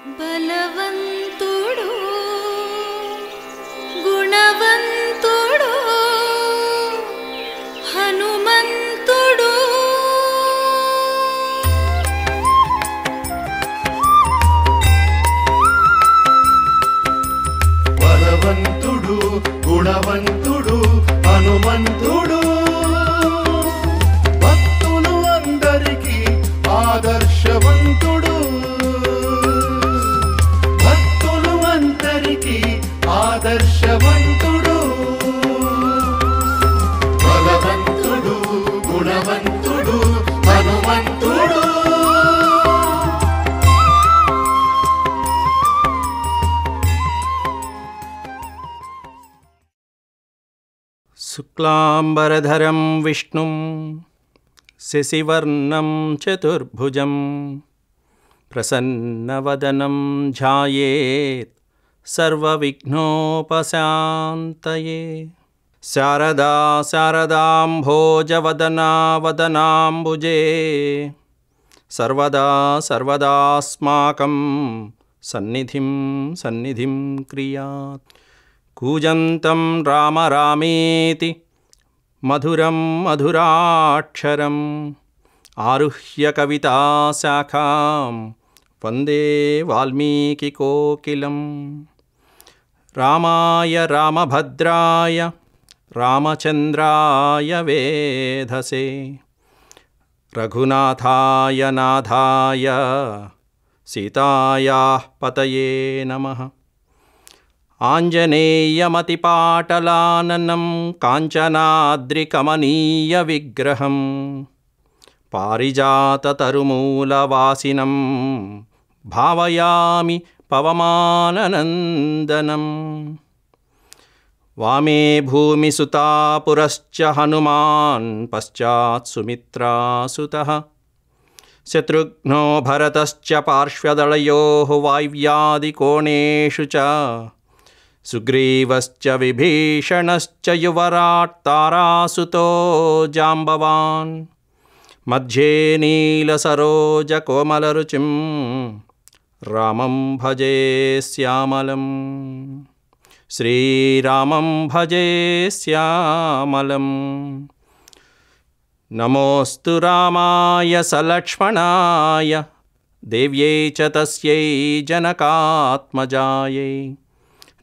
బలవంతుడు గుణవంతుడు హనుమంతుడు. బలవంతుడు గుణవంతుడు హనుమంతుడు, భక్తులు అందరికీ ఆదర్శవంతుడు, భక్తులు అందరికీ ఆదర్శవంతుడు. బలవంతుడు గుణవంతుడు హనుమంతుడు. శుక్లాంబరధరం విష్ణుం శశివర్ణం చతుర్భుజం ప్రసన్నవదనం ధ్యాయేత్ సర్వవిఘ్నోపశాంతయే. శారదా శారదాంభోజవదనా వదనాంబుజే సర్వదా సర్వదాస్మాకం సన్నిధిం సన్నిధిం క్రియాత్. కూజంతం రామ రామేతి మధురం మధురాక్షరం ఆరుహ్య కవితాశాఖాం వందే వాల్మీకికోకిలం. రామాయ రామభద్రాయ రామచంద్రాయ వేధసే రఘునాథాయ నాథాయ సీతాయాః పతయే నమః. ఆంజనేయమతిపాటలాననం కాంచనాద్రికమనీయవిగ్రహం పారిజాతతరుమూలవాసినం భావయామి పవమాననందనం. వామే భూమిసుతా పురశ్చ హనుమాన్ పశ్చాత్ సుమిత్రాసుతః శత్రుఘ్నో భరతశ్చ పార్శ్వదళయోః వాయ్వ్యాదికోణేషు చ సుగ్రీవశ్చ విభీషణశ్చ యువరాట్ తారాసుతో జాంబవాన్ మధ్యే నీలసరోజకోమలరుచిం రామం భజే శ్యామలం. శ్రీరామం భజే శ్యామలం. నమోస్తు రామాయ సలక్ష్మణాయ దేవ్యై చ తస్యై జనకాత్మజాయై.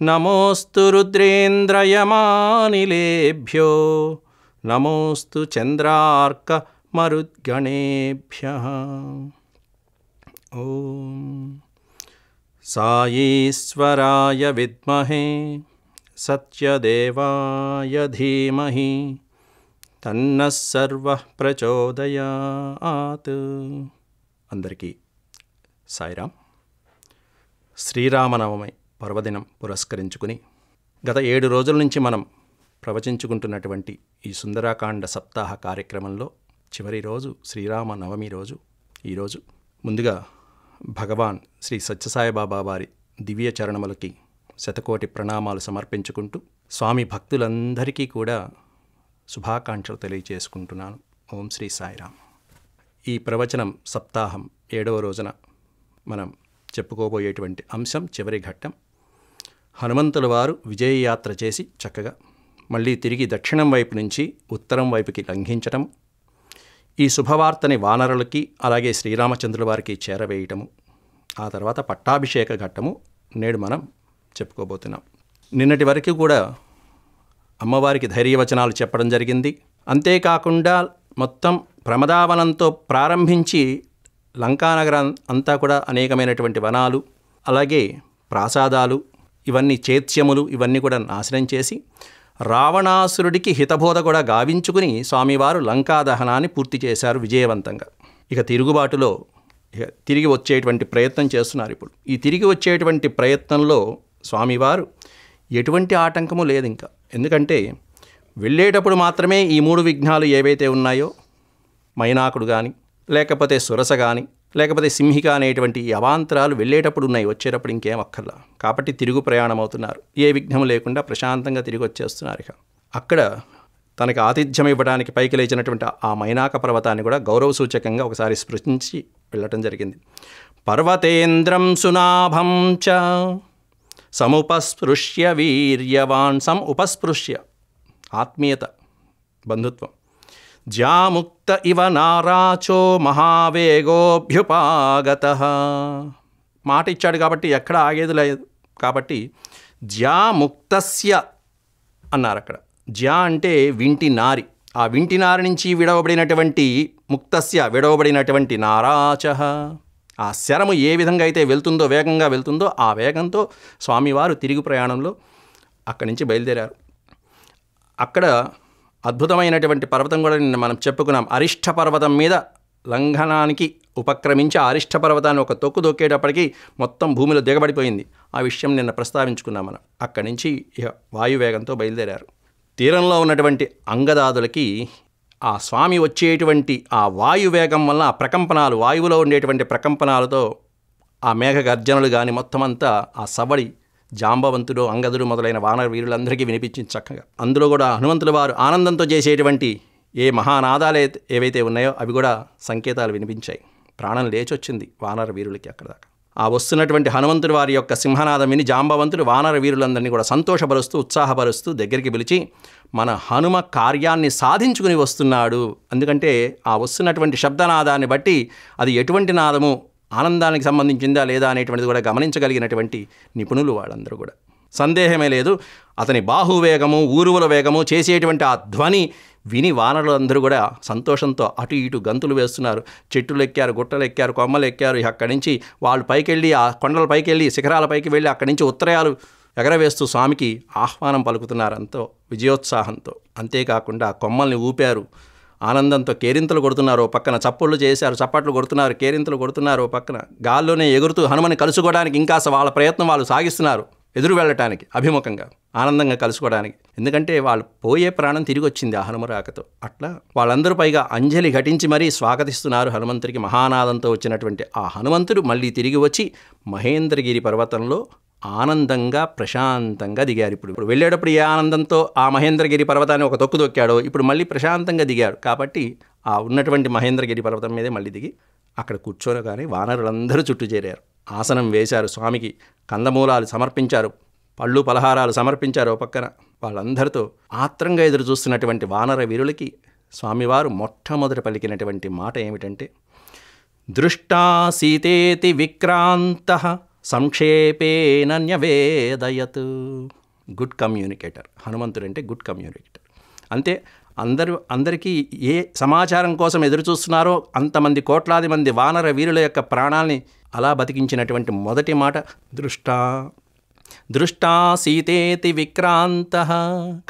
నమోస్తు రుద్రేంద్రయమానిలేభ్యో నమోస్తు చంద్రార్కమరుద్గణేభ్యః. ఓం సాయీశ్వరాయ విద్మహే సత్యదేవాయ ధీమహి తన్నః సర్వః ప్రచోదయాత్. అందరికీ సాయిరామ్. శ్రీరామనవమి పర్వదినం పురస్కరించుకుని గత 7 రోజుల నుంచి మనం ప్రవచించుకుంటున్నటువంటి ఈ సుందరాకాండ సప్తాహ కార్యక్రమంలో చివరి రోజు శ్రీరామనవమి రోజు. ఈరోజు ముందుగా భగవాన్ శ్రీ సత్యసాయిబాబా వారి దివ్య చరణములకి శతకోటి ప్రణామాలు సమర్పించుకుంటూ స్వామి భక్తులందరికీ కూడా శుభాకాంక్షలు తెలియజేసుకుంటున్నాను. ఓం శ్రీ సాయిరామ్. ఈ ప్రవచనం సప్తాహం 7వ రోజున మనం చెప్పుకోబోయేటువంటి అంశం చివరి ఘట్టం. హనుమంతుల వారు విజయయాత్ర చేసి చక్కగా మళ్ళీ తిరిగి దక్షిణం వైపు నుంచి ఉత్తరం వైపుకి లంఘించటం, ఈ శుభవార్తని వానరులకి అలాగే శ్రీరామచంద్రుల వారికి చేరవేయటము, ఆ తర్వాత పట్టాభిషేక ఘట్టము నేడు మనం చెప్పుకోబోతున్నాం. నిన్నటి వరకు కూడా అమ్మవారికి ధైర్యవచనాలు చెప్పడం జరిగింది. అంతేకాకుండా మొత్తం ప్రమదావనంతో ప్రారంభించి లంకానగరం అంతా కూడా అనేకమైనటువంటి వనాలు అలాగే ప్రాసాదాలు ఇవన్నీ చేత్యములు ఇవన్నీ కూడా నాశనం చేసి రావణాసురుడికి హితబోధ కూడా గావించుకుని స్వామివారు లంకా దహనాన్ని పూర్తి చేశారు విజయవంతంగా. ఇక తిరుగుబాటులో తిరిగి వచ్చేటువంటి ప్రయత్నం చేస్తున్నారు. ఇప్పుడు ఈ తిరిగి వచ్చేటువంటి ప్రయత్నంలో స్వామివారు ఎటువంటి ఆటంకము లేదు ఇంకా. ఎందుకంటే వెళ్ళేటప్పుడు మాత్రమే ఈ 3 విఘ్నాలు ఏవైతే ఉన్నాయో మైనాకుడు కానీ లేకపోతే సురస కానీ లేకపోతే సింహిక అనేటువంటి ఈ అవాంతరాలు వెళ్ళేటప్పుడు ఉన్నాయి, వచ్చేటప్పుడు ఇంకేం అక్కర్లా. కాబట్టి తిరుగు ప్రయాణం అవుతున్నారు, ఏ విఘ్నం లేకుండా ప్రశాంతంగా తిరిగి వచ్చేస్తున్నారు. ఇక అక్కడ తనకి ఆతిథ్యం ఇవ్వడానికి పైకి లేచినటువంటి ఆ మైనాక పర్వతాన్ని కూడా గౌరవ సూచకంగా ఒకసారి స్పృశించి వెళ్ళటం జరిగింది. పర్వతేంద్రం సునాభం చ సముపస్పృశ్య వీర్యవాన్ ఉపస్పృశ్య ఆత్మీయత బంధుత్వం జ్యాముక్త ఇవ నారాచో మహావేగోభ్యుపాగత మాట ఇచ్చాడు కాబట్టి ఎక్కడ ఆగేది లేదు కాబట్టి జ్యాముక్తస్య అన్నారు అక్కడ. జ్యా అంటే వింటి నారి, ఆ వింటి నారి నుంచి విడవబడినటువంటి ముక్తస్య విడవబడినటువంటి నారాచ ఆ శరము ఏ విధంగా అయితే వెళ్తుందో వేగంగా వెళ్తుందో ఆ వేగంతో స్వామివారు తిరుగు ప్రయాణంలో అక్కడి నుంచి బయలుదేరారు. అక్కడ అద్భుతమైనటువంటి పర్వతం కూడా నిన్న మనం చెప్పుకున్నాం. అరిష్ట పర్వతం మీద లంఘనానికి ఉపక్రమించి ఆ అరిష్ట పర్వతాన్ని ఒక తొక్కు దొక్కేటప్పటికి మొత్తం భూమిలో దిగబడిపోయింది. ఆ విషయం నిన్న ప్రస్తావించుకున్నాం మనం. అక్కడి నుంచి ఇక వాయువేగంతో బయలుదేరారు. తీరంలో ఉన్నటువంటి అంగదాదులకి ఆ స్వామి వచ్చేటువంటి ఆ వాయువేగం వల్ల ఆ ప్రకంపనాలు, వాయువులో ఉండేటువంటి ప్రకంపనాలతో ఆ మేఘ గర్జనలు కానీ మొత్తం అంతా ఆ సవడి జాంబవంతుడు, అంగదుడు మొదలైన వానర వీరులందరికీ వినిపించింది చక్కగా. అందులో కూడా హనుమంతుల వారు ఆనందంతో చేసేటువంటి ఏ మహానాదాలు ఏవైతే ఉన్నాయో అవి కూడా సంకేతాలు వినిపించాయి. ప్రాణం లేచొచ్చింది వానర వీరులకి అక్కడ దాకా. ఆ వస్తున్నటువంటి హనుమంతుడి వారి యొక్క సింహనాదం విని జాంబవంతుడు వానర వీరులందరినీ కూడా సంతోషపరుస్తూ ఉత్సాహపరుస్తూ దగ్గరికి పిలిచి మన హనుమ కార్యాన్ని సాధించుకుని వస్తున్నాడు. ఎందుకంటే ఆ వస్తున్నటువంటి శబ్దనాదాన్ని బట్టి అది ఎటువంటి నాదము, ఆనందానికి సంబంధించిందా లేదా అనేటువంటిది కూడా గమనించగలిగినటువంటి నిపుణులు వాళ్ళందరూ కూడా. సందేహమే లేదు, అతని బాహువేగము, ఊరువుల వేగము, చేసేటువంటి ఆ ధ్వని విని వానరులు అందరూ కూడా సంతోషంతో అటు ఇటు గంతులు వేస్తున్నారు. చెట్టులు ఎక్కారు, గుట్టలు ఎక్కారు, కొమ్మలు ఎక్కారు. అక్కడి నుంచి వాళ్ళు పైకి వెళ్ళి ఆ కొండల పైకి వెళ్ళి శిఖరాల పైకి వెళ్ళి అక్కడి నుంచి ఉత్తరాయాలు ఎగరవేస్తూ స్వామికి ఆహ్వానం పలుకుతున్నారు ఎంతో విజయోత్సాహంతో. అంతేకాకుండా ఆ కొమ్మల్ని ఊపారు, ఆనందంతో కేరింతలు కొడుతున్నారు. పక్కన చప్పుళ్ళు చేశారు, చప్పట్లు కొడుతున్నారు, కేరింతలు కొడుతున్నారు. పక్కన గాల్లోనే ఎగురుతూ హనుమని కలుసుకోవడానికి ఇంకా వాళ్ళ ప్రయత్నం వాళ్ళు సాగిస్తున్నారు. ఎదురు వెళ్ళటానికి, అభిముఖంగా ఆనందంగా కలుసుకోవడానికి. ఎందుకంటే వాళ్ళు పోయే ప్రాణం తిరిగి వచ్చింది ఆ హనుమరాకతో. అట్లా వాళ్ళందరూ పైగా అంజలి ఘటించి మరీ స్వాగతిస్తున్నారు హనుమంతుడికి. మహానాదంతో వచ్చినటువంటి ఆ హనుమంతుడు మళ్ళీ తిరిగి వచ్చి మహేంద్రగిరి పర్వతంలో ఆనందంగా ప్రశాంతంగా దిగారు. ఇప్పుడు వెళ్ళేటప్పుడు ఏ ఆనందంతో ఆ మహేంద్రగిరి పర్వతాన్ని ఒక తొక్కు దొక్కాడో ఇప్పుడు మళ్ళీ ప్రశాంతంగా దిగాడు. కాబట్టి ఆ ఉన్నటువంటి మహేంద్రగిరి పర్వతం మీదే మళ్ళీ దిగి అక్కడ కూర్చొని కానీ వానరులందరూ చుట్టూ చేరారు. ఆసనం వేశారు, స్వామికి కందమూలాలు సమర్పించారు, పళ్ళు పలహారాలు సమర్పించారు. పక్కన వాళ్ళందరితో ఆత్రంగా ఎదురు చూస్తున్నటువంటి వానర వీరులకి స్వామివారు మొట్టమొదట పలికినటువంటి మాట ఏమిటంటే, దృష్టా సీతేతి విక్రాంతః సంక్షేపేన న్యవేదయత్. గుడ్ కమ్యూనికేటర్ హనుమంతుడు అంటే గుడ్ కమ్యూనికేటర్. అంతే, అందరికీ ఏ సమాచారం కోసం ఎదురు చూస్తున్నారో అంతమంది కోట్లాది మంది వానర వీరుల యొక్క ప్రాణాల్ని అలా బతికించినటువంటి మొదటి మాట దృష్టా సీతేతి విక్రాంతః.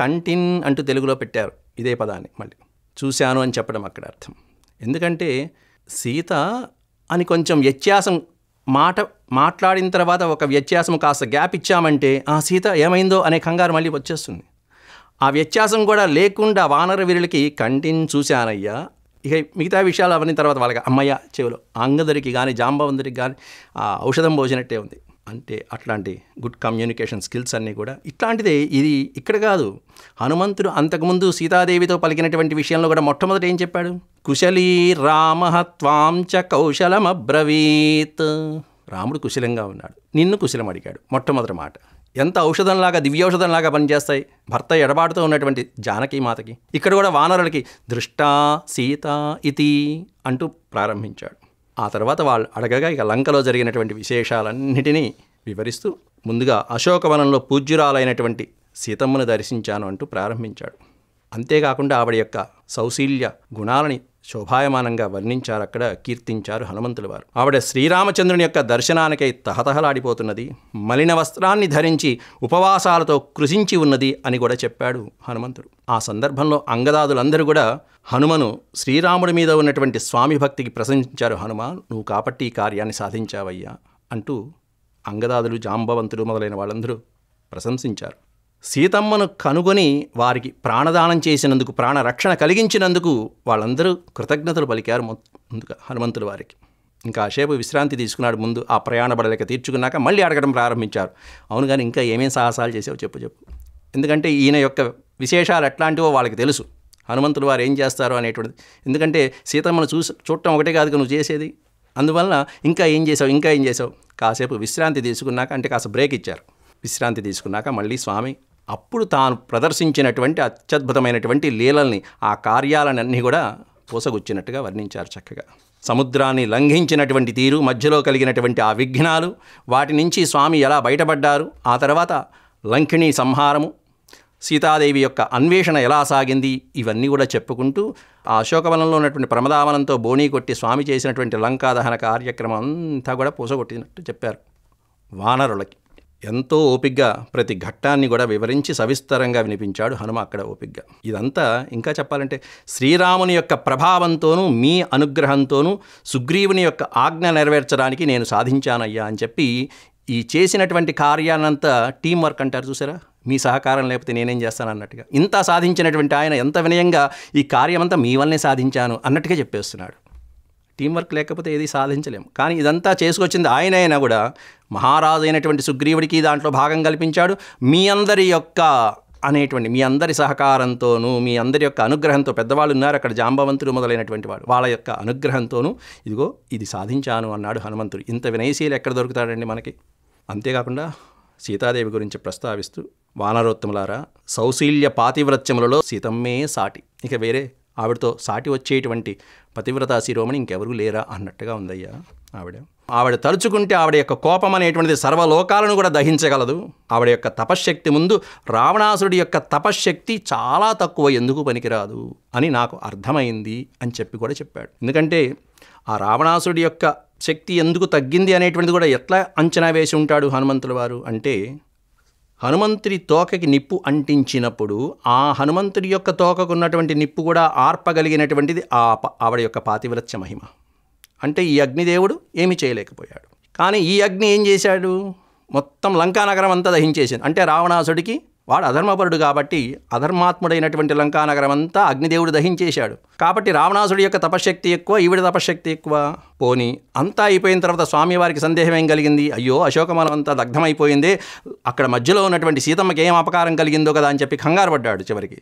కంటిన్ అంటూ తెలుగులో పెట్టారు ఇదే పదాన్ని. మళ్ళీ చూశాను అని చెప్పడం అక్కడ అర్థం. ఎందుకంటే సీత అని కొంచెం వ్యత్యాసం మాట్లాడిన తర్వాత ఒక వ్యత్యాసం కాస్త గ్యాప్ ఇచ్చామంటే ఆ సీత ఏమైందో అనే కంగారు మళ్ళీ వచ్చేస్తుంది. ఆ వ్యత్యాసం కూడా లేకుండా వానర వీరులకి కంటిన్ చూశానయ్యా, ఇక మిగతా విషయాలు అవన్నీ తర్వాత వాళ్ళకి అమ్మయ్య చెవులో. అంగదుడికి కానీ జాంబవంతుడికి కానీ ఆ ఔషధం పోసినట్టే ఉంది. అంటే అట్లాంటి గుడ్ కమ్యూనికేషన్ స్కిల్స్ అన్నీ కూడా ఇట్లాంటిదే. ఇది ఇక్కడ కాదు, హనుమంతుడు అంతకుముందు సీతాదేవితో పలికినటువంటి విషయంలో కూడా మొట్టమొదటి ఏం చెప్పాడు? కుశలీ రామః త్వాం చ కౌశలమబ్రవీత్. రాముడు కుశలంగా ఉన్నాడు, నిన్ను కుశలం అడిగాడు మొట్టమొదటి మాట. ఎంత ఔషధంలాగా, దివ్యౌషధంలాగా పనిచేస్తాయి భర్త ఎడబాటుతో ఉన్నటువంటి జానకి మాతకి. ఇక్కడ కూడా వానరులకి దృష్టా సీత ఇతి అంటూ ప్రారంభించాడు. ఆ తర్వాత వాళ్ళు అడగగా ఇక లంకలో జరిగినటువంటి విశేషాలన్నిటినీ వివరిస్తూ ముందుగా అశోకవనంలో పూజ్యురాలైనటువంటి సీతమ్మను దర్శించాను అంటూ ప్రారంభించాడు. అంతేకాకుండా ఆవిడ యొక్క సౌశీల్య గుణాలని శోభాయమానంగా వర్ణించారు, అక్కడ కీర్తించారు హనుమంతుల వారు. ఆవిడ శ్రీరామచంద్రుని యొక్క దర్శనానికై తహతహలాడిపోతున్నది, మలిన వస్త్రాన్ని ధరించి ఉపవాసాలతో కృషించి ఉన్నది అని కూడా చెప్పాడు హనుమంతుడు. ఆ సందర్భంలో అంగదాదులందరూ కూడా హనుమను శ్రీరాముడి మీద ఉన్నటువంటి స్వామి భక్తికి ప్రశంసించారు. హనుమ, నువ్వు కాబట్టి ఈ కార్యాన్ని సాధించావయ్యా అంటూ అంగదాదులు, జాంబవంతుడు మొదలైన వాళ్ళందరూ ప్రశంసించారు. సీతమ్మను కనుగొని వారికి ప్రాణదానం చేసినందుకు, ప్రాణరక్షణ కలిగించినందుకు వాళ్ళందరూ కృతజ్ఞతలు పలికారు ముందుగా హనుమంతుల వారికి. ఇంకా ఆసేపు విశ్రాంతి తీసుకున్నాడు. ముందు ఆ ప్రయాణ బడలేక తీర్చుకున్నాక మళ్ళీ అడగడం ప్రారంభించారు. అవును కానీ ఇంకా ఏమేం సాహసాలు చేసావు చెప్పు. ఎందుకంటే ఈయన యొక్క విశేషాలు ఎట్లాంటివో వాళ్ళకి తెలుసు, హనుమంతుల వారు ఏం చేస్తారో అనేటువంటిది. ఎందుకంటే సీతమ్మను చూడటం ఒకటే కాదు నువ్వు చేసేది, అందువలన ఇంకా ఏం చేసావు కాసేపు విశ్రాంతి తీసుకున్నాక, అంటే కాస్త బ్రేక్ ఇచ్చారు. విశ్రాంతి తీసుకున్నాక మళ్ళీ స్వామి అప్పుడు తాను ప్రదర్శించినటువంటి అత్యద్భుతమైనటువంటి లీలల్ని, ఆ కార్యాలన్నీ కూడా పూసగుచ్చినట్టుగా వర్ణించారు చక్కగా. సముద్రాన్ని లంఘించినటువంటి తీరు, మధ్యలో కలిగినటువంటి ఆ విఘ్నాలు, వాటి నుంచి స్వామి ఎలా బయటపడ్డారు, ఆ తర్వాత లంకిణీ సంహారము, సీతాదేవి యొక్క అన్వేషణ ఎలా సాగింది, ఇవన్నీ కూడా చెప్పుకుంటూ ఆ అశోకవనంలో ఉన్నటువంటి ప్రమదావనంతో బోణీ కొట్టి స్వామి చేసినటువంటి లంకాదహన కార్యక్రమం అంతా కూడా పూసగొట్టినట్టు చెప్పారు. వానరులకి ఎంతో ఓపిగ్గా ప్రతి ఘట్టాన్ని కూడా వివరించి సవిస్తరంగా వినిపించాడు హనుమ అక్కడ ఓపిగ్గా. ఇదంతా ఇంకా చెప్పాలంటే శ్రీరాముని యొక్క ప్రభావంతోనూ మీ అనుగ్రహంతోనూ సుగ్రీవుని యొక్క ఆజ్ఞ నెరవేర్చడానికి నేను సాధించానయ్యా అని చెప్పి, ఈ చేసినటువంటి కార్యాన్నంతా టీం వర్క్ అంటారు చూసారా, మీ సహకారం లేకపోతే నేనేం చేస్తాను అన్నట్టుగా, ఇంత సాధించినటువంటి ఆయన ఎంత వినయంగా ఈ కార్యమంతా మీ వల్లనే సాధించాను అన్నట్టుగా చెప్పేస్తున్నాడు. టీం వర్క్ లేకపోతే ఏది సాధించలేము. కానీ ఇదంతా చేసుకొచ్చింది ఆయన అయినా కూడా మహారాజు అయినటువంటి సుగ్రీవుడికి దాంట్లో భాగం కల్పించాడు. మీ అందరి యొక్క అనేటువంటి మీ అందరి సహకారంతోనూ, మీ అందరి యొక్క అనుగ్రహంతో, పెద్దవాళ్ళు ఉన్నారు అక్కడ జాంబవంతుడు మొదలైనటువంటి వాడు, వాళ్ళ యొక్క అనుగ్రహంతోనూ ఇదిగో ఇది సాధించాను అన్నాడు హనుమంతుడు. ఇంత వినయశీలు ఎక్కడ దొరుకుతాడండి మనకి. అంతేకాకుండా సీతాదేవి గురించి ప్రస్తావిస్తూ, వానరోత్తములారా, సౌశీల్య పాతివ్రత్యములలో సీతమ్మే సాటి, ఇక వేరే ఆవిడతో సాటి వచ్చేటువంటి పతివ్రతా శిరోమణి ఇంకెవరూ లేరా అన్నట్టుగా ఉందయ్యా ఆవిడ తలుచుకుంటే ఆవిడ యొక్క కోపం అనేటువంటిది సర్వలోకాలను కూడా దహించగలదు. ఆవిడ యొక్క తపశ్శక్తి ముందు రావణాసురుడి యొక్క తపశ్శక్తి చాలా తక్కువ, ఎందుకు పనికిరాదు అని నాకు అర్థమైంది అని చెప్పి కూడా చెప్పాడు. ఎందుకంటే ఆ రావణాసురుడి యొక్క శక్తి ఎందుకు తగ్గింది అనేటువంటిది కూడా ఎట్లా అంచనా వేసి ఉంటాడు హనుమంతుల వారు అంటే, హనుమంతుడి తోకకి నిప్పు అంటించినప్పుడు ఆ హనుమంతుడి యొక్క తోకకు ఉన్నటువంటి నిప్పు కూడా ఆర్పగలిగినటువంటిది ఆవిడ యొక్క పాతివ్రత్య మహిమ. అంటే ఈ అగ్నిదేవుడు ఏమీ చేయలేకపోయాడు. కానీ ఈ అగ్ని ఏం చేశాడు, మొత్తం లంకానగరం అంతా దహించేసింది. అంటే రావణాసుడికి, వాడు అధర్మపరుడు కాబట్టి అధర్మాత్ముడైనటువంటి లంకానగరం అంతా అగ్నిదేవుడు దహించేశాడు. కాబట్టి రావణాసుడి యొక్క తపశ్శక్తి ఎక్కువ, ఈవిడ తపశ్శక్తి ఎక్కువ. పోని అంతా అయిపోయిన తర్వాత స్వామివారికి సందేహం ఏం కలిగింది, అయ్యో అశోకవనం అంతా దగ్ధమైపోయిందే, అక్కడ మధ్యలో ఉన్నటువంటి సీతమ్మకి ఏం అపకారం కలిగిందో కదా అని చెప్పి కంగారు పడ్డాడు. చివరికి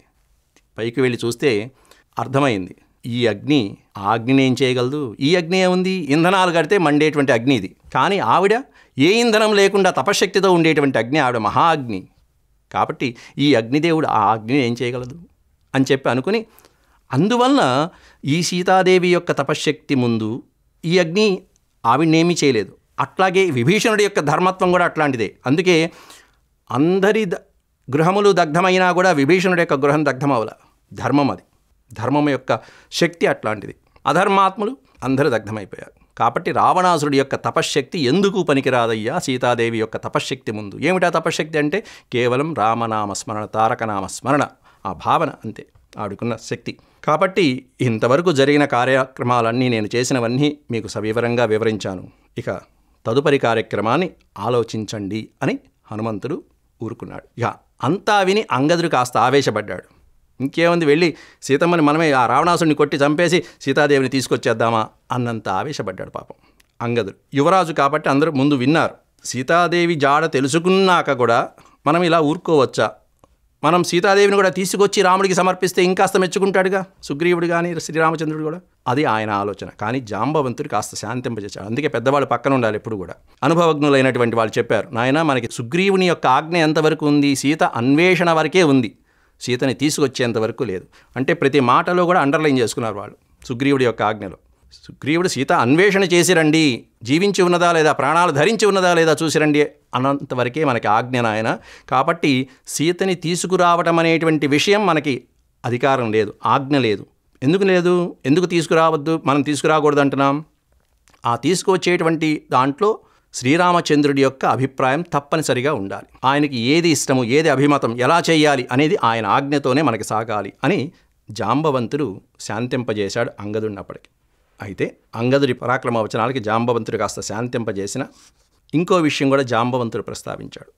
పైకి వెళ్ళి చూస్తే అర్థమైంది, ఈ అగ్ని ఆ అగ్నిని ఏం చేయగలదు, ఈ అగ్ని ఏముంది, ఇంధనాలు కడితే మండేటువంటి అగ్ని ఇది. కానీ ఆవిడ ఏ ఇంధనం లేకుండా తపశ్శక్తితో ఉండేటువంటి అగ్ని, ఆవిడ మహా అగ్ని. కాబట్టి ఈ అగ్నిదేవుడు ఆ అగ్నిని ఏం చేయగలదు అని చెప్పి అనుకుని, అందువలన ఈ సీతాదేవి యొక్క తపశ్శక్తి ముందు ఈ అగ్ని ఆవిడనేమీ చేయలేదు. అట్లాగే విభీషణుడి యొక్క ధర్మత్వం కూడా అట్లాంటిదే. అందుకే అందరి గృహములు దగ్ధమైనా కూడా విభీషణుడి యొక్క గృహం దగ్ధమవల. ధర్మం అది, ధర్మం యొక్క శక్తి అట్లాంటిది. అధర్మాత్ములు అందరూ దగ్ధమైపోయారు. కాబట్టి రావణాసురుడి యొక్క తపశ్శక్తి ఎందుకు పనికిరాదయ్యా సీతాదేవి యొక్క తపశ్శక్తి ముందు. ఏమిటా తపశ్శక్తి అంటే కేవలం రామనామస్మరణ, తారకనామస్మరణ, ఆ భావన అంతే ఆడుకున్న శక్తి. కాబట్టి ఇంతవరకు జరిగిన కార్యక్రమాలన్నీ, నేను చేసినవన్నీ మీకు సవివరంగా వివరించాను. ఇక తదుపరి కార్యక్రమాన్ని ఆలోచించండి అని హనుమంతుడు ఊరుకున్నాడు. ఇక అంతా విని అంగదుడు కాస్త ఆవేశపడ్డాడు. ఇంకేముంది, వెళ్ళి సీతమ్మని మనమే ఆ రావణాసుడిని కొట్టి చంపేసి సీతాదేవిని తీసుకొచ్చేద్దామా అన్నంత ఆవేశపడ్డాడు పాపం అంగదుడు. యువరాజు కాబట్టి అందరూ ముందు విన్నారు. సీతాదేవి జాడ తెలుసుకున్నాక కూడా మనం ఇలా ఊరుకోవచ్చా, మనం సీతాదేవిని కూడా తీసుకొచ్చి రాముడికి సమర్పిస్తే ఇంకాస్త మెచ్చుకుంటాడుగా సుగ్రీవుడు కానీ శ్రీరామచంద్రుడు కూడా. అది ఆయన ఆలోచన. కానీ జాంబవంతుడు కాస్త శాంతింపజేశాడు. అందుకే పెద్దవాళ్ళు పక్కన ఉండాలి ఎప్పుడు కూడా. అనుభవజ్ఞులైనటువంటి వాళ్ళు చెప్పారు, నాయన మనకి సుగ్రీవుని యొక్క ఆజ్ఞ ఎంతవరకు ఉంది, సీత అన్వేషణ వరకే ఉంది, సీతని తీసుకొచ్చేంత వరకు లేదు. అంటే ప్రతి మాటలో కూడా అండర్లైన్ చేసుకున్నారు వాళ్ళు సుగ్రీవుడి యొక్క ఆజ్ఞలో. సుగ్రీవుడు సీత అన్వేషణ చేసి రండి, జీవించి ఉన్నదా లేదా, ప్రాణాలు ధరించి ఉన్నదా లేదా చూసి రండి అన్నంతవరకే మనకి ఆజ్ఞ నాయన. కాబట్టి సీతని తీసుకురావటం అనేటువంటి విషయం మనకి అధికారం లేదు, ఆజ్ఞ లేదు. ఎందుకు లేదు, ఎందుకు తీసుకురావద్దు, మనం తీసుకురాకూడదు అంటున్నాం. ఆ తీసుకువచ్చేటువంటి దాంట్లో శ్రీరామచంద్రుడి యొక్క అభిప్రాయం తప్పనిసరిగా ఉండాలి. ఆయనకి ఏది ఇష్టము, ఏది అభిమతం, ఎలా చేయాలి అనేది ఆయన ఆజ్ఞతోనే మనకి సాగాలి అని జాంబవంతుడు శాంతింపజేశాడు అంగదుడినప్పటికీ. అయితే అంగదుడి పరాక్రమ వచనాలకి జాంబవంతుడు కాస్త శాంతింపజేసిన ఇంకో విషయం కూడా జాంబవంతుడు ప్రస్తావించాడు.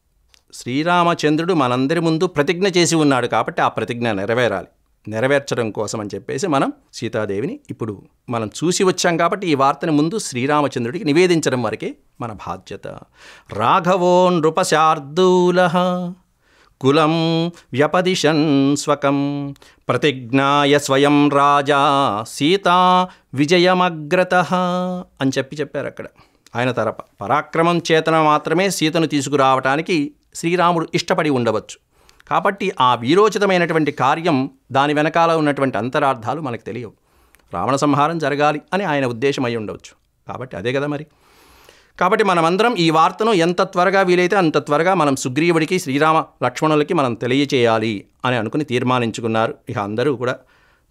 శ్రీరామచంద్రుడు మనందరి ముందు ప్రతిజ్ఞ చేసి ఉన్నాడు కాబట్టి ఆ ప్రతిజ్ఞ నెరవేరాలి. నెరవేర్చడం కోసం అని చెప్పేసి మనం సీతాదేవిని ఇప్పుడు మనం చూసి వచ్చాం కాబట్టి ఈ వార్తని ముందు శ్రీరామచంద్రుడికి నివేదించడం వరకే మన బాధ్యత. రాఘవో నృపశార్దూలః కులం వ్యపదిశన్ స్వకం ప్రతిజ్ఞాయ స్వయం రాజా సీతా విజయమగ్రతః అని చెప్పారు అక్కడ. ఆయన తన పరాక్రమం చేతన మాత్రమే సీతను తీసుకురావటానికి శ్రీరాముడు ఇష్టపడి ఉండవచ్చు. కాబట్టి ఆ వీరోచితమైనటువంటి కార్యం, దాని వెనకాల ఉన్నటువంటి అంతరార్థాలు మనకు తెలియవు. రావణ సంహారం జరగాలి అని ఆయన ఉద్దేశం అయి ఉండవచ్చు. కాబట్టి అదే కదా మరి. కాబట్టి మనమందరం ఈ వార్తను ఎంత త్వరగా వీలైతే అంత త్వరగా మనం సుగ్రీవుడికి, శ్రీరామ లక్ష్మణులకి మనం తెలియచేయాలి అని అనుకుని తీర్మానించుకున్నారు. ఇక అందరూ కూడా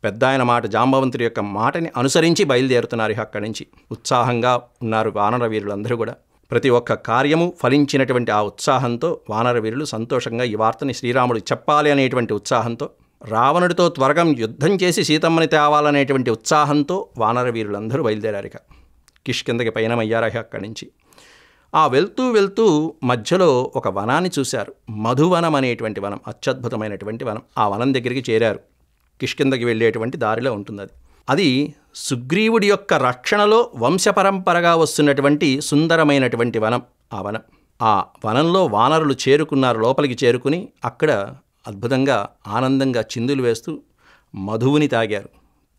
పెద్ద ఆయన మాట, జాంబవంతుడి యొక్క మాటని అనుసరించి బయలుదేరుతున్నారు. ఇక అక్కడి నుంచి ఉత్సాహంగా ఉన్నారు వానర వీరులందరూ కూడా. ప్రతి ఒక్క కార్యము ఫలించినటువంటి ఆ ఉత్సాహంతో వానర వీరులు సంతోషంగా ఈ వార్తని శ్రీరాముడికి చెప్పాలి అనేటువంటి ఉత్సాహంతో, రావణుడితో త్వరగా యుద్ధం చేసి సీతమ్మని తేవాలనేటువంటి ఉత్సాహంతో వానర వీరులందరూ బయలుదేరారు. ఇక కిష్కిందకి పయనమయ్యారు. అక్కడి నుంచి ఆ వెళ్తూ వెళ్తూ మధ్యలో ఒక వనాన్ని చూశారు. మధువనం అనేటువంటి వనం, అత్యద్భుతమైనటువంటి వనం. ఆ వనం దగ్గరికి చేరారు. కిష్కిందకి వెళ్ళేటువంటి దారిలో ఉంటుంది అది. అది సుగ్రీవుడి యొక్క రక్షణలో వంశపరంపరగా వస్తున్నటువంటి సుందరమైనటువంటి వనం ఆ వనం. ఆ వనంలో వానరులు చేరుకున్నారు. లోపలికి చేరుకుని అక్కడ అద్భుతంగా ఆనందంగా చిందులు వేస్తూ మధువుని తాగారు.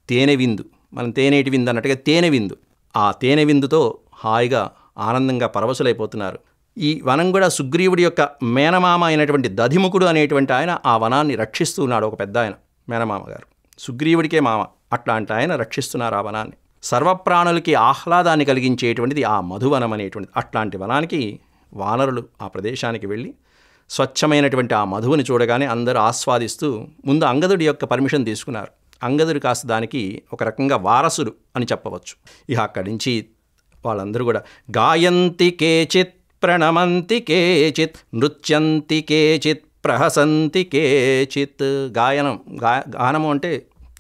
తేనె విందు, మనం తేనేటి విందు అన్నట్టుగా తేనె విందు. ఆ తేనె విందుతో హాయిగా ఆనందంగా పరవశులైపోతున్నారు. ఈ వనం కూడా సుగ్రీవుడి యొక్క మేనమామ అయినటువంటి దధిముఖుడు అనేటువంటి ఆయన ఆ వనాన్ని రక్షిస్తూ ఉన్నాడు. ఒక పెద్ద ఆయన, మేనమామ గారు, సుగ్రీవుడికే మామ. అట్లాంటి ఆయన రక్షిస్తున్నారు ఆ వనాన్ని. సర్వప్రాణులకి ఆహ్లాదాన్ని కలిగించేటువంటిది ఆ మధువనం అనేటువంటిది. అట్లాంటి వనానికి వానరులు ఆ ప్రదేశానికి వెళ్ళి స్వచ్ఛమైనటువంటి ఆ మధువుని చూడగానే అందరూ ఆస్వాదిస్తూ ముందు అంగదుడి యొక్క పర్మిషన్ తీసుకున్నారు. అంగదుడు కాస్త దానికి ఒక రకంగా వారసుడు అని చెప్పవచ్చు. ఇక అక్కడి నుంచి వాళ్ళందరూ కూడా గాయంతి కేచిత్ ప్రణమంతి కేచిత్ నృత్యంతి కేచిత్ ప్రహసంతి కేచిత్. గానము అంటే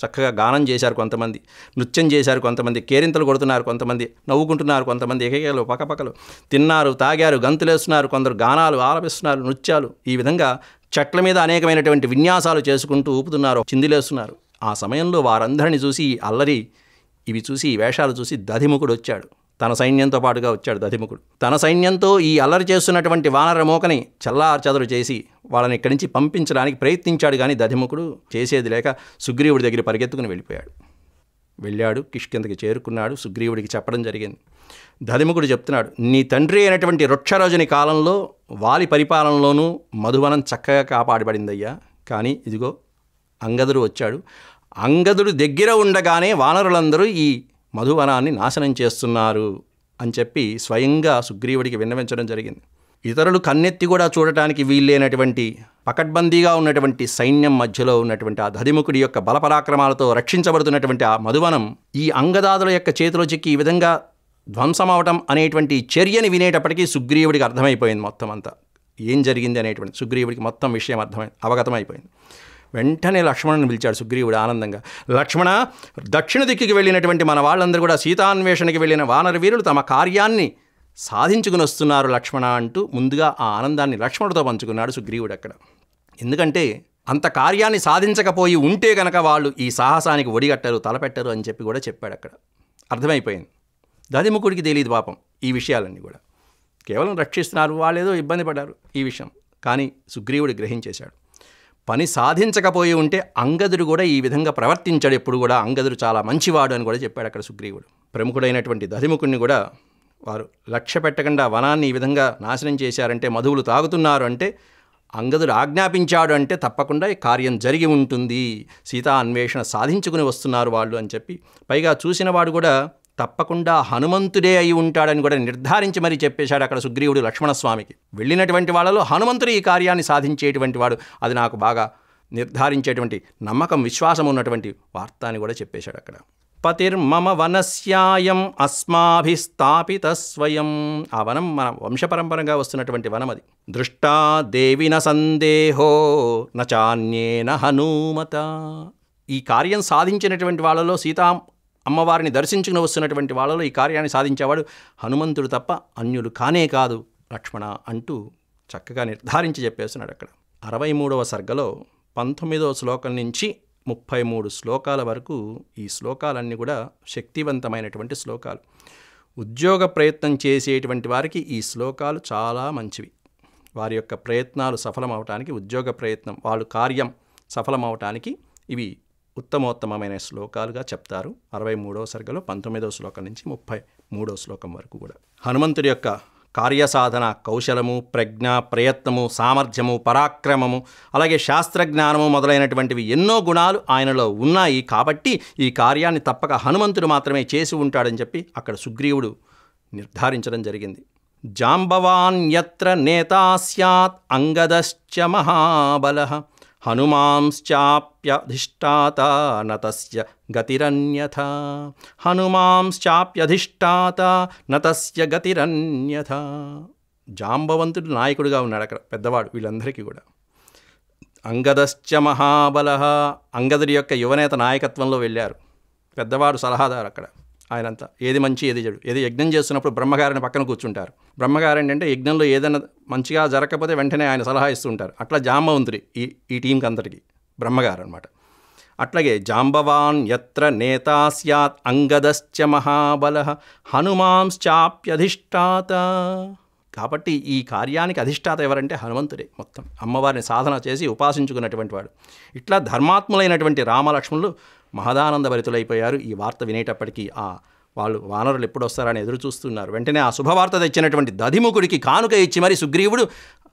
చక్కగా గానం చేశారు కొంతమంది, నృత్యం చేశారు కొంతమంది, కేరింతలు కొడుతున్నారు కొంతమంది, నవ్వుకుంటున్నారు కొంతమంది, ఎకకేలు పక్కపక్కలు తిన్నారు, తాగారు, గంతులేస్తున్నారు, కొందరు గానాలు ఆలపిస్తున్నారు, నృత్యాలు. ఈ విధంగా చెట్ల మీద అనేకమైనటువంటి విన్యాసాలు చేసుకుంటూ ఊపుతున్నారు, చిందులేస్తున్నారు. ఆ సమయంలో వారందరిని చూసి అల్లరి ఇవి చూసి ఈ వేషాలు చూసి దధిముఖుడు వచ్చాడు. తన సైన్యంతో పాటుగా వచ్చాడు దధిముఖుడు. తన సైన్యంతో ఈ అల్లరి చేస్తున్నటువంటి వానర మోకని చల్లార్చదరు చేసి వాళ్ళని ఇక్కడి నుంచి పంపించడానికి ప్రయత్నించాడు. కానీ దధిముఖుడు చేసేది లేక సుగ్రీవుడి దగ్గర పరిగెత్తుకుని వెళ్ళాడు. కిష్కిందకి చేరుకున్నాడు. సుగ్రీవుడికి చెప్పడం జరిగింది. దధిముఖుడు చెప్తున్నాడు, నీ తండ్రి అయినటువంటి వృక్షరాజుని కాలంలో వాలి పరిపాలనలోనూ మధువనం చక్కగా కాపాడబడిందయ్యా. కానీ ఇదిగో అంగదుడు వచ్చాడు. అంగదుడు దగ్గర ఉండగానే వానరులందరూ ఈ మధువనాన్ని నాశనం చేస్తున్నారు అని చెప్పి స్వయంగా సుగ్రీవుడికి విన్నవించడం జరిగింది. ఇతరులు కన్నెత్తి కూడా చూడటానికి వీల్లేనటువంటి పకడ్బందీగా ఉన్నటువంటి సైన్యం మధ్యలో ఉన్నటువంటి ఆ దధిముఖుడి యొక్క బలపరాక్రమాలతో రక్షించబడుతున్నటువంటి ఆ మధువనం ఈ అంగదాదుల యొక్క చేతిలో చిక్కి ఈ విధంగా ధ్వంసమవటం అనేటువంటి చర్యని వినేటప్పటికీ సుగ్రీవుడికి అర్థమైపోయింది. మొత్తం అంతా ఏం జరిగింది అనేటువంటి సుగ్రీవుడికి మొత్తం విషయం అవగతమైపోయింది. వెంటనే లక్ష్మణుని పిలిచాడు సుగ్రీవుడు ఆనందంగా. లక్ష్మణ, దక్షిణ దిక్కుకి వెళ్ళినటువంటి మన వాళ్ళందరూ కూడా సీతాన్వేషణకి వెళ్ళిన వానర వీరులు తమ కార్యాన్ని సాధించుకుని వస్తున్నారు లక్ష్మణ అంటూ ముందుగా ఆ ఆనందాన్ని లక్ష్మణుడితో పంచుకున్నాడు సుగ్రీవుడు అక్కడ. ఎందుకంటే అంత కార్యాన్ని సాధించకపోయి ఉంటే కనుక వాళ్ళు ఈ సాహసానికి ఒడిగట్టరు, తలపెట్టరు అని చెప్పి కూడా చెప్పాడు అక్కడ. అర్థమైపోయింది. దధిముఖుడికి తెలియదు పాపం ఈ విషయాలన్నీ కూడా. కేవలం రక్షిస్తున్నారు, వాళ్ళు ఏదో ఇబ్బంది పడ్డారు ఈ విషయం. కానీ సుగ్రీవుడు గ్రహించేశాడు. పని సాధించకపోయి ఉంటే అంగదుడు కూడా ఈ విధంగా ప్రవర్తించాడు. ఎప్పుడు కూడా అంగదుడు చాలా మంచివాడు అని కూడా చెప్పాడు అక్కడ సుగ్రీవుడు. ప్రముఖుడైనటువంటి దధిముఖుడిని కూడా వారు లక్ష్య పెట్టకుండా వనాన్ని ఈ విధంగా నాశనం చేశారంటే, మధువులు తాగుతున్నారు అంటే, అంగదుడు ఆజ్ఞాపించాడు అంటే తప్పకుండా ఈ కార్యం జరిగి ఉంటుంది, సీతా అన్వేషణ సాధించుకుని వస్తున్నారు వాళ్ళు అని చెప్పి, పైగా చూసినవాడు కూడా తప్పకుండా హనుమంతుడే అయి ఉంటాడని కూడా నిర్ధారించి మరీ చెప్పేశాడు అక్కడ సుగ్రీవుడు లక్ష్మణస్వామికి. వెళ్ళినటువంటి వాళ్ళలో హనుమంతుడు ఈ కార్యాన్ని సాధించేటువంటి వాడు, అది నాకు బాగా నిర్ధారించేటువంటి నమ్మకం, విశ్వాసం ఉన్నటువంటి వార్త అని కూడా చెప్పేశాడు అక్కడ. పతిర్మమ వనస్యాయం అస్మాభిస్థాపిత స్వయం. ఆ వనం మన వంశపరంపరంగా వస్తున్నటువంటి వనం అది. దృష్టా దేవిన సందేహో నచాన్యేన హనుమత. ఈ కార్యం సాధించినటువంటి వాళ్ళలో, సీతా అమ్మవారిని దర్శించుకుని వస్తున్నటువంటి వాళ్ళలో ఈ కార్యాన్ని సాధించేవాడు హనుమంతుడు తప్ప అన్యులు కానే కాదు లక్ష్మణ అంటూ చక్కగా నిర్ధారించి చెప్పేస్తున్నాడు అక్కడ. 63వ సర్గలో 19వ శ్లోకం నుంచి 33 శ్లోకాల వరకు ఈ శ్లోకాలన్నీ కూడా శక్తివంతమైనటువంటి శ్లోకాలు. ఉద్యోగ ప్రయత్నం చేసేటువంటి వారికి ఈ శ్లోకాలు చాలా మంచివి. వారి యొక్క ప్రయత్నాలు సఫలమవటానికి, ఉద్యోగ ప్రయత్నం, వాళ్ళు కార్యం సఫలమవటానికి ఇవి ఉత్తమోత్తమమైన శ్లోకాలుగా చెప్తారు. 63వ సర్గలో 19వ శ్లోకం నుంచి 33వ శ్లోకం వరకు కూడా హనుమంతుడి యొక్క కార్యసాధన, కౌశలము, ప్రజ్ఞ, ప్రయత్నము, సామర్థ్యము, పరాక్రమము, అలాగే శాస్త్రజ్ఞానము మొదలైనటువంటివి ఎన్నో గుణాలు ఆయనలో ఉన్నాయి. కాబట్టి ఈ కార్యాన్ని తప్పక హనుమంతుడు మాత్రమే చేసి ఉంటాడని చెప్పి అక్కడ సుగ్రీవుడు నిర్ధారించడం జరిగింది. జాంబవాన్యత్ర నేతా స్యాత్ అంగదశ్చ మహాబలః హనుమాంశ్చాప్యధిష్ఠాత నతస్య గతిరన్యథా. హనుమాంశ్చాప్యధిష్ఠాత నతస్య గతిరన్యథా. జాంబవంతుడు నాయకుడిగా ఉన్నాడు అక్కడ, పెద్దవాడు వీళ్ళందరికీ కూడా. అంగదశ్చ మహాబలః, అంగదుడి యొక్క యువనేత నాయకత్వంలో వెళ్ళారు. పెద్దవాడు సలహాదారు అక్కడ. ఆయనంతా ఏది మంచి ఏది చెడు, ఏది యజ్ఞం చేస్తున్నప్పుడు బ్రహ్మగారిని పక్కన కూర్చుంటారు. బ్రహ్మగారు ఏంటంటే యజ్ఞంలో ఏదైనా మంచిగా జరగకపోతే వెంటనే ఆయన సలహా ఇస్తూ ఉంటారు. అట్లా జాంబవంతుడి ఈ టీంకి అంతటికి బ్రహ్మగారు అనమాట. అట్లాగే జాంబవాన్ యత్ర నేతా స్యాత్ అంగదశ్చ మహాబలః హనుమాంశ్చాప్యధిష్ఠాత. కాబట్టి ఈ కార్యానికి అధిష్టాత ఎవరంటే హనుమంతుడే. మొత్తం అమ్మవారిని సాధన చేసి ఉపాసించుకున్నటువంటి వాడు. ఇట్లా ధర్మాత్ములైనటువంటి రామలక్ష్మణులు మహదానంద భరితులైపోయారు. ఈ వార్త వినేటప్పటికీ వాళ్ళు వానరులు ఎప్పుడు వస్తారని ఎదురు చూస్తున్నారు. వెంటనే ఆ శుభవార్త తెచ్చినటువంటి దధిముఖుడికి కానుక ఇచ్చి మరి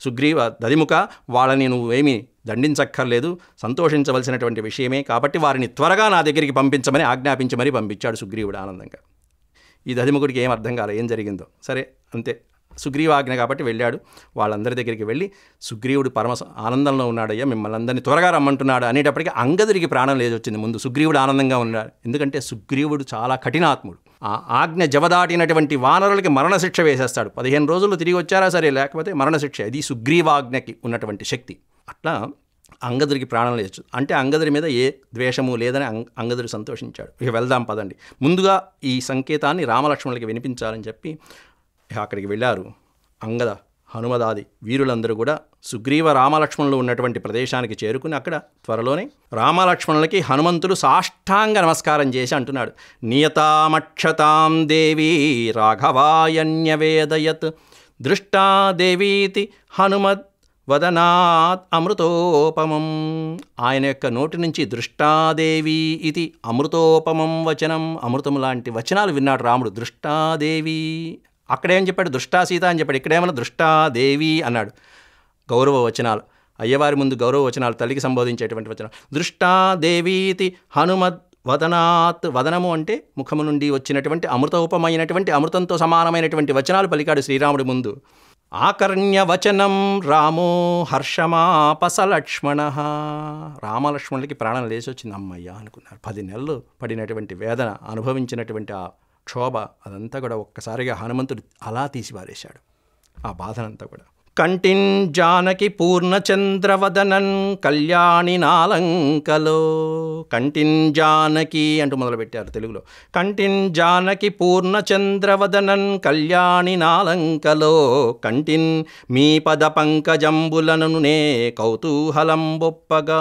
సుగ్రీవ దధిముఖ, వాళ్ళని నువ్వేమీ దండించక్కర్లేదు, సంతోషించవలసినటువంటి విషయమే, కాబట్టి వారిని త్వరగా నా దగ్గరికి పంపించమని ఆజ్ఞాపించి మరీ పంపించాడు సుగ్రీవుడు ఆనందంగా. ఈ దధిముఖుడికి ఏం అర్థం కాలే ఏం జరిగిందో. సరే అంతే, సుగ్రీవాజ్ఞ కాబట్టి వెళ్ళాడు. వాళ్ళందరి దగ్గరికి వెళ్ళి సుగ్రీవుడు పరమ ఆనందంలో ఉన్నాడయ్యా, మిమ్మల్ని అందరినీ త్వరగా రమ్మంటున్నాడు అనేటప్పటికీ అంగదుడికి ప్రాణం లేదొచ్చింది. ముందు సుగ్రీవుడు ఆనందంగా ఉన్నాడు, ఎందుకంటే సుగ్రీవుడు చాలా కఠినాత్ముడు. ఆ ఆజ్ఞ జవదాటినటువంటి వానరులకి మరణశిక్ష వేసేస్తాడు. 15 రోజులు తిరిగి వచ్చారా సరే, లేకపోతే మరణశిక్ష. ఇది సుగ్రీవాజ్ఞకి ఉన్నటువంటి శక్తి. అట్లా అంగదుడికి ప్రాణం లేచు అంటే అంగదుడి మీద ఏ ద్వేషము లేదని అంగదుడు సంతోషించాడు. ఇక వెళ్దాం పదండి. ముందుగా ఈ సంకేతాన్ని రామలక్ష్మణులకి వినిపించాలని చెప్పి అక్కడికి వెళ్ళారు. అంగద, హనుమదాది వీరులందరూ కూడా సుగ్రీవ రామలక్ష్మణులు ఉన్నటువంటి ప్రదేశానికి చేరుకుని అక్కడ త్వరలోనే రామలక్ష్మణులకి హనుమంతుడు సాష్టాంగ నమస్కారం చేసి అంటున్నాడు, నియతామక్షతాం దేవీ రాఘవాయన్యవేదయత్ దృష్టా దేవీతి హనుమద్ వదనాత్ అమృతోపమం. ఆయన యొక్క నోటి నుంచి దృష్టాదేవి ఇది అమృతోపమం వచనం, అమృతం లాంటి వచనాలు విన్నాడు రాముడు. దృష్టాదేవి, అక్కడేం చెప్పాడు, దృష్టా సీత అని చెప్పాడు. ఇక్కడేమన్నా దృష్టాదేవి అన్నాడు. గౌరవ వచనాలు, అయ్యవారి ముందు గౌరవ వచనాలు, తల్లికి సంబోధించేటువంటి వచనాలు. దృష్టాదేవీతి హనుమద్ వదనాత్, వదనము అంటే ముఖము నుండి వచ్చినటువంటి అమృతోపమైనటువంటి అమృతంతో సమానమైనటువంటి వచనాలు పలికాడు శ్రీరాముడి ముందు. ఆకర్ణ్య వచనం రామో హర్షమాపసలక్ష్మణ. రామలక్ష్మణులకి ప్రాణం లేచి వచ్చింది. అమ్మయ్య అనుకున్నారు. 10 నెలలు పడినటువంటి వేదన, అనుభవించినటువంటి ఆ క్షోభ, అదంతా కూడా ఒక్కసారిగా హనుమంతుడు అలా తీసిపారేశాడు ఆ బాధనంతా కూడా. కంటిన్ జానకి పూర్ణచంద్రవదనన్ కళ్యాణి నాలంకలో. కంటిన్ జానకి అంటూ మొదలుపెట్టారు తెలుగులో. కంటిన్ జానకి పూర్ణచంద్రవదనన్ కళ్యాణి నాలంకలో. కంటిన్ మీ పద పంకజంబులను నే కౌతూహలం బొప్పగా.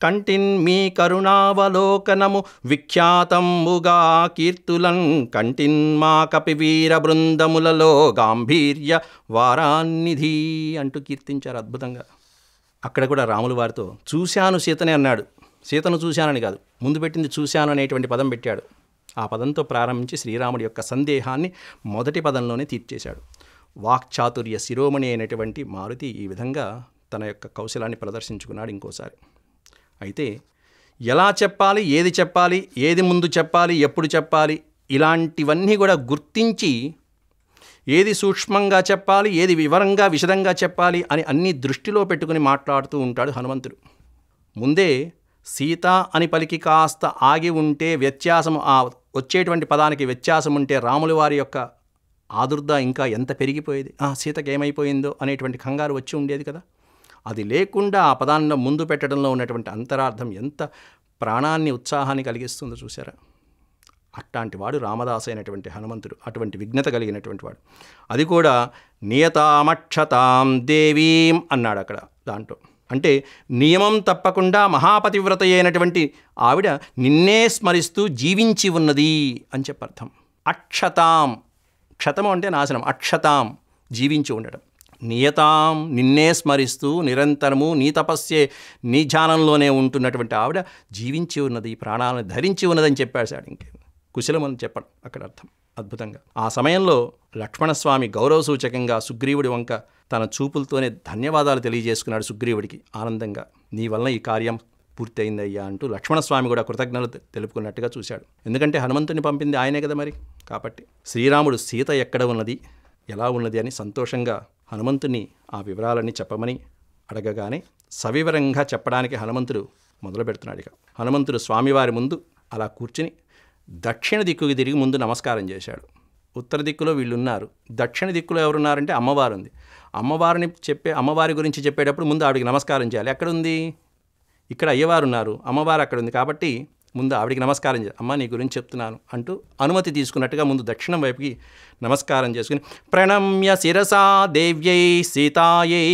కంటిన్ మీ కరుణావలోకనము విఖ్యాతంబుగా కీర్తులన్. కంటిన్ మా కపివీర బృందములలో గాంభీర్య వారాన్నిధి అంటూ కీర్తించారు అద్భుతంగా. అక్కడ కూడా రాములు వారితో చూశాను సీతనే అన్నాడు. సీతను చూశానని కాదు, ముందు పెట్టింది చూశాను అనేటువంటి పదం పెట్టాడు. ఆ పదంతో ప్రారంభించి శ్రీరాముడి యొక్క సందేహాన్ని మొదటి పదంలోనే తీర్చేశాడు. వాక్చాతుర్య శిరోమణి అయినటువంటి మారుతి ఈ విధంగా తన యొక్క కౌశలాన్ని ప్రదర్శించుకున్నాడు ఇంకోసారి. అయితే ఎలా చెప్పాలి, ఏది ముందు చెప్పాలి, ఎప్పుడు చెప్పాలి, ఇలాంటివన్నీ కూడా గుర్తించి ఏది సూక్ష్మంగా చెప్పాలి, ఏది వివరంగా విశదంగా చెప్పాలి అని అన్నీ దృష్టిలో పెట్టుకుని మాట్లాడుతూ ఉంటాడు హనుమంతుడు. ముందే సీత అని పలికి కాస్త ఆగి ఉంటే వ్యత్యాసం, ఆ వచ్చేటువంటి పదానికి వ్యత్యాసం ఉంటే రాముల వారి యొక్క ఆదుర్ద ఇంకా ఎంత పెరిగిపోయేది, సీతకి ఏమైపోయిందో అనేటువంటి కంగారు వచ్చి ఉండేది కదా. అది లేకుండా ఆ పదాన్ని ముందు పెట్టడంలో ఉన్నటువంటి అంతరార్థం ఎంత ప్రాణాన్ని, ఉత్సాహాన్ని కలిగిస్తుందో చూసారా. అట్లాంటి వాడు రామదాసు అయినటువంటి హనుమంతుడు, అటువంటి విఘ్నత కలిగినటువంటి వాడు. అది కూడా నియతామక్షతాం దేవీం అన్నాడు అక్కడ. దాంట్లో అంటే నియమం తప్పకుండా మహాపతివ్రత అయినటువంటి ఆవిడ నిన్నే స్మరిస్తూ జీవించి ఉన్నది అని చెప్పర్థం. అక్షతాం, క్షతము అంటే నాశనం, అక్షతాం జీవించి ఉండడం. నియతాం నిన్నే స్మరిస్తూ నిరంతరము నీ తపస్సే నీ ధ్యానంలోనే ఉంటున్నటువంటి ఆవిడ జీవించి ఉన్నది, ప్రాణాలను ధరించి ఉన్నదని చెప్పాడు సార్. ఇంకే కుశలం అని చెప్పడం అక్కడ అర్థం అద్భుతంగా. ఆ సమయంలో లక్ష్మణస్వామి గౌరవ సూచకంగా సుగ్రీవుడి వంక తన చూపులతోనే ధన్యవాదాలు తెలియజేసుకున్నాడు సుగ్రీవుడికి ఆనందంగా. నీ వలన ఈ కార్యం పూర్తయిందయ్యా అంటూ లక్ష్మణస్వామి కూడా కృతజ్ఞతలు తెలుపుకున్నట్టుగా చూశాడు. ఎందుకంటే హనుమంతుని పంపింది ఆయనే కదా మరి. కాబట్టి శ్రీరాముడు సీత ఎక్కడ ఉన్నది, ఎలా ఉన్నది అని సంతోషంగా హనుమంతుని ఆ వివరాలన్నీ చెప్పమని అడగగానే సవివరంగా చెప్పడానికి హనుమంతుడు మొదలు పెడుతున్నాడు. ఇక హనుమంతుడు స్వామివారి ముందు అలా కూర్చుని దక్షిణ దిక్కుకి తిరిగి ముందు నమస్కారం చేశాడు. ఉత్తర దిక్కులో వీళ్ళున్నారు, దక్షిణ దిక్కులో ఎవరున్నారంటే అమ్మవారు ఉంది. అమ్మవారి గురించి చెప్పేటప్పుడు ముందు ఆవిడికి నమస్కారం చేయాలి. ఎక్కడుంది? ఇక్కడ అయ్యవారు ఉన్నారు, అమ్మవారు అక్కడ ఉంది. కాబట్టి ముందు ఆవిడికి నమస్కారం చేయాలి. అమ్మ నీ గురించి చెప్తున్నాను అంటూ అనుమతి తీసుకున్నట్టుగా ముందు దక్షిణం వైపుకి నమస్కారం చేసుకుని ప్రణమ్య శిరసా దేవ్యై సీతాయై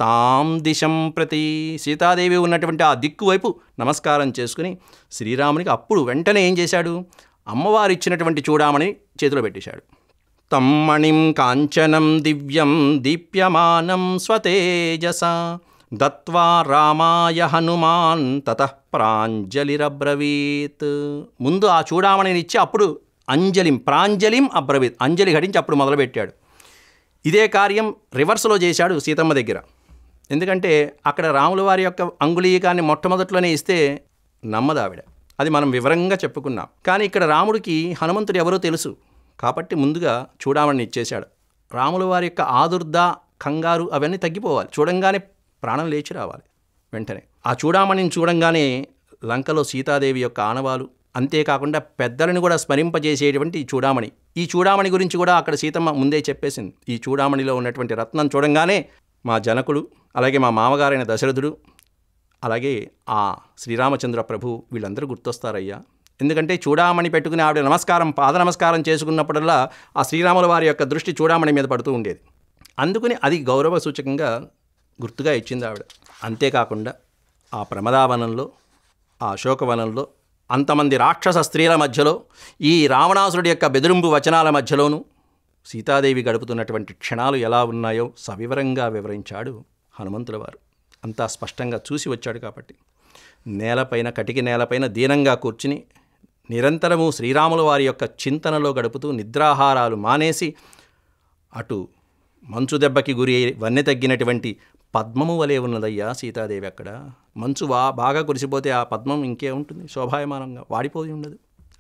తాం దిశం ప్రతి, సీతాదేవి ఉన్నటువంటి ఆ దిక్కు వైపు నమస్కారం చేసుకుని శ్రీరామునికి అప్పుడు వెంటనే ఏం చేశాడు? అమ్మవారు ఇచ్చినటువంటి చూడామణి చేతిలో పెట్టేశాడు. తమ్మణిం కాంచనం దివ్యం దీప్యమానం స్వతేజస దత్వా రామాయ హనుమాన్ తతః ప్రాంజలిరబ్రవీత్. ముందు ఆ చూడామణిని ఇచ్చి అప్పుడు ప్రాంజలిం అబ్రవీత్, అంజలి ఘటించి అప్పుడు మొదలుపెట్టాడు. ఇదే కార్యం రివర్స్లో చేశాడు సీతమ్మ దగ్గర. ఎందుకంటే అక్కడ రాముల వారి యొక్క అంగుళీకాన్ని మొట్టమొదట్లోనే ఇస్తే నమ్మదు ఆవిడ. అది మనం వివరంగా చెప్పుకున్నాం. కానీ ఇక్కడ రాముడికి హనుమంతుడు ఎవరో తెలుసు కాబట్టి ముందుగా చూడామణిని ఇచ్చేశాడు. రాముల వారి యొక్క ఆదుర్ద, కంగారు అవన్నీ తగ్గిపోవాలి. చూడంగానే ప్రాణం లేచి రావాలి వెంటనే. ఆ చూడామణిని చూడంగానే లంకలో సీతాదేవి యొక్క ఆనవాలు, అంతేకాకుండా పెద్దలను కూడా స్మరింపజేసేటువంటి ఈ చూడామణి. ఈ చూడామణి గురించి కూడా అక్కడ సీతమ్మ ముందే చెప్పేసింది. ఈ చూడామణిలో ఉన్నటువంటి రత్నం చూడంగానే మా జనకుడు, అలాగే మా మామగారైన దశరథుడు, అలాగే ఆ శ్రీరామచంద్ర ప్రభు వీళ్ళందరూ గుర్తొస్తారయ్యా. ఎందుకంటే చూడామణి పెట్టుకుని ఆవిడ పాద నమస్కారం చేసుకున్నప్పుడల్లా ఆ శ్రీరాముల వారి యొక్క దృష్టి చూడామణి మీద పడుతూ ఉండేది. అందుకని అది గౌరవ సూచకంగా గుర్తుగా ఇచ్చింది ఆవిడ. అంతేకాకుండా ఆ ప్రమదావనంలో, ఆ అశోకవనంలో అంతమంది రాక్షస స్త్రీల మధ్యలో, ఈ రావణాసురుడి యొక్క బెదిరింపు వచనాల మధ్యలోనూ సీతాదేవి గడుపుతున్నటువంటి క్షణాలు ఎలా ఉన్నాయో సవివరంగా వివరించాడు హనుమంతుల వారు. అంతా స్పష్టంగా చూసి వచ్చాడు కాబట్టి నేలపైన, కటికి నేలపైన దీనంగా కూర్చుని నిరంతరము శ్రీరాముల వారి యొక్క చింతనలో గడుపుతూ నిద్రాహారాలు మానేసి అటు మంచు దెబ్బకి గురి వన్నె తగ్గినటువంటి పద్మము వలె ఉన్నదయ్యా సీతాదేవి. అక్కడ మంచు బాగా కురిసిపోతే ఆ పద్మం ఇంకే ఉంటుంది, శోభాయమానంగా వాడిపోయి ఉండదు.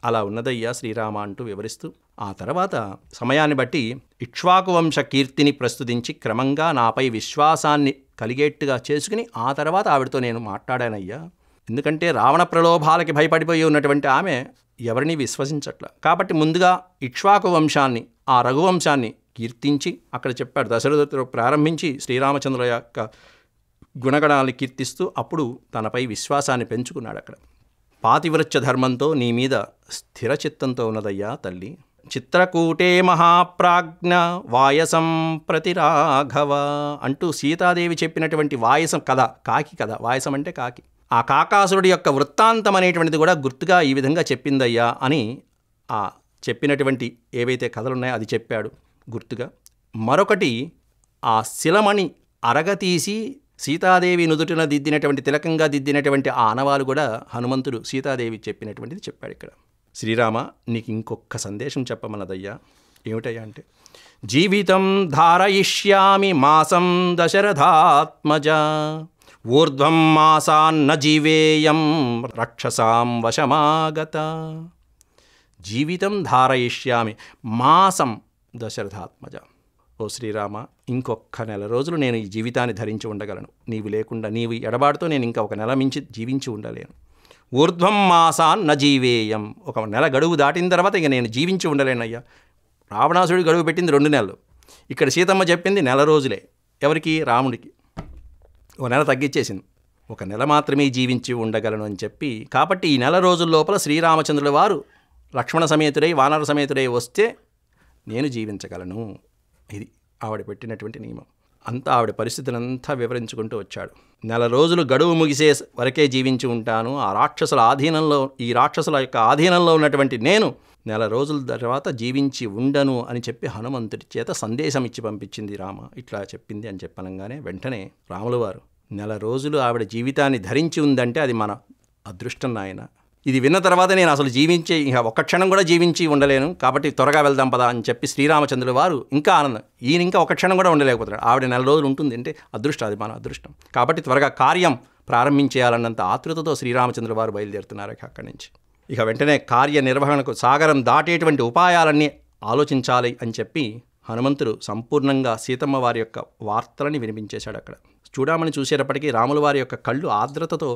అలా ఉన్నదయ్యా శ్రీరామ అంటూ వివరిస్తూ ఆ తర్వాత సమయాన్ని బట్టి ఇక్ష్వాకు వంశ కీర్తిని ప్రస్తుతించి క్రమంగా నాపై విశ్వాసాన్ని కలిగేట్టుగా చేసుకుని ఆ తర్వాత ఆవిడతో నేను మాట్లాడానయ్యా. ఎందుకంటే రావణ ప్రలోభాలకి భయపడిపోయి ఉన్నటువంటి ఆమె ఎవరిని విశ్వసించట్ల. కాబట్టి ముందుగా ఇక్ష్వాకు వంశాన్ని, ఆ రఘువంశాన్ని కీర్తించి అక్కడ చెప్పాడు. దశరథుడితో ప్రారంభించి శ్రీరామచంద్రుల యొక్క గుణగణాన్ని కీర్తిస్తూ అప్పుడు తనపై విశ్వాసాన్ని పెంచుకున్నాడు. అక్కడ పాతివ్రత్య ధర్మంతో నీ మీద స్థిర చిత్తంతో ఉన్నదయ్యా తల్లి. చిత్రకూటే మహాప్రాజ్ఞ వాయసం ప్రతి రాఘవ అంటూ సీతాదేవి చెప్పినటువంటి వాయసం కథ, కాకి కథ, వాయసం అంటే కాకి, ఆ కాకాసురుడి యొక్క వృత్తాంతం అనేటువంటిది కూడా గుర్తుగా ఈ విధంగా చెప్పిందయ్యా అని ఆ చెప్పినటువంటి ఏవైతే కథలున్నాయో అది చెప్పాడు గుర్తుగా. మరొకటి ఆ శిలమణి అరగతీసి సీతాదేవి నుదుటిన దిద్దినటువంటి, తిలకంగా దిద్దినటువంటి ఆ ఆనవాలు కూడా హనుమంతుడు సీతాదేవి చెప్పినటువంటిది చెప్పాడు. ఇక్కడ శ్రీరామ నీకు ఇంకొక సందేశం చెప్పమన్నదయ్యా. ఏమిటయ్యా అంటే జీవితం ధారయిష్యామి మాసం దశరథాత్మజ ఊర్ధ్వం మాసాన్న జీవేయం రక్షసాం వశమాగత. జీవితం ధారయిష్యామి మాసం దశరథాత్మజ. ఓ శ్రీరామ, ఇంకొక నెల రోజులు నేను ఈ జీవితాన్ని ధరించి ఉండగలను. నీవు లేకుండా, నీవు ఎడబాటుతో నేను ఇంకా ఒక నెల మించి జీవించి ఉండలేను. ఊర్ధ్వం మాసాన్న జీవేయం, ఒక నెల గడువు దాటిన తర్వాత ఇక నేను జీవించి ఉండలేనయ్యా. రావణాసుడి గడువు పెట్టింది 2 నెలలు, ఇక్కడ సీతమ్మ చెప్పింది నెల రోజులే. ఎవరికి? రాముడికి. ఒక నెల తగ్గించేసింది. ఒక నెల మాత్రమే జీవించి ఉండగలను అని చెప్పి, కాబట్టి ఈ నెల రోజుల లోపల శ్రీరామచంద్రుల వారు లక్ష్మణ సమేతుడై, వానర సమేతుడై వస్తే నేను జీవించగలను. ఇది ఆవిడ పెట్టినటువంటి నియమం. అంతా ఆవిడ పరిస్థితులంతా వివరించుకుంటూ వచ్చాడు. నెల రోజులు గడువు ముగిసే వరకే జీవించి ఉంటాను. ఆ రాక్షసుల ఆధీనంలో, ఈ రాక్షసుల యొక్క ఆధీనంలో ఉన్నటువంటి నేను నెల రోజుల తర్వాత జీవించి ఉండను అని చెప్పి హనుమంతుడి చేత సందేశం ఇచ్చి పంపించింది రామ. ఇట్లా చెప్పింది అని చెప్పనంగానే వెంటనే రాముల వారు, నెల రోజులు ఆవిడ జీవితాన్ని ధరించి ఉందంటే అది మన అదృష్టం నాయన. ఇది విన్న తర్వాత నేను అసలు ఇక ఒక్క క్షణం కూడా జీవించి ఉండలేను, కాబట్టి త్వరగా వెళ్దాం పదా అని చెప్పి శ్రీరామచంద్రుల వారు ఇంకా ఆనందం. ఈయన ఇంకా ఒక్క క్షణం కూడా ఉండలేకపోతున్నాడు. ఆవిడ నెల రోజులు ఉంటుంది అంటే అదృష్టం, అది మన అదృష్టం. కాబట్టి త్వరగా కార్యం ప్రారంభించేయాలన్నంత ఆతృతతో శ్రీరామచంద్రుల వారు బయలుదేరుతున్నారు అక్కడి నుంచి. ఇక వెంటనే కార్యనిర్వహణకు సాగరం దాటేటువంటి ఉపాయాలన్నీ ఆలోచించాలి అని చెప్పి హనుమంతుడు సంపూర్ణంగా సీతమ్మ వారి యొక్క వార్తలని వినిపించేశాడు. అక్కడ చూడమని చూసేటప్పటికీ రాముల వారి యొక్క కళ్ళు ఆర్ద్రతతో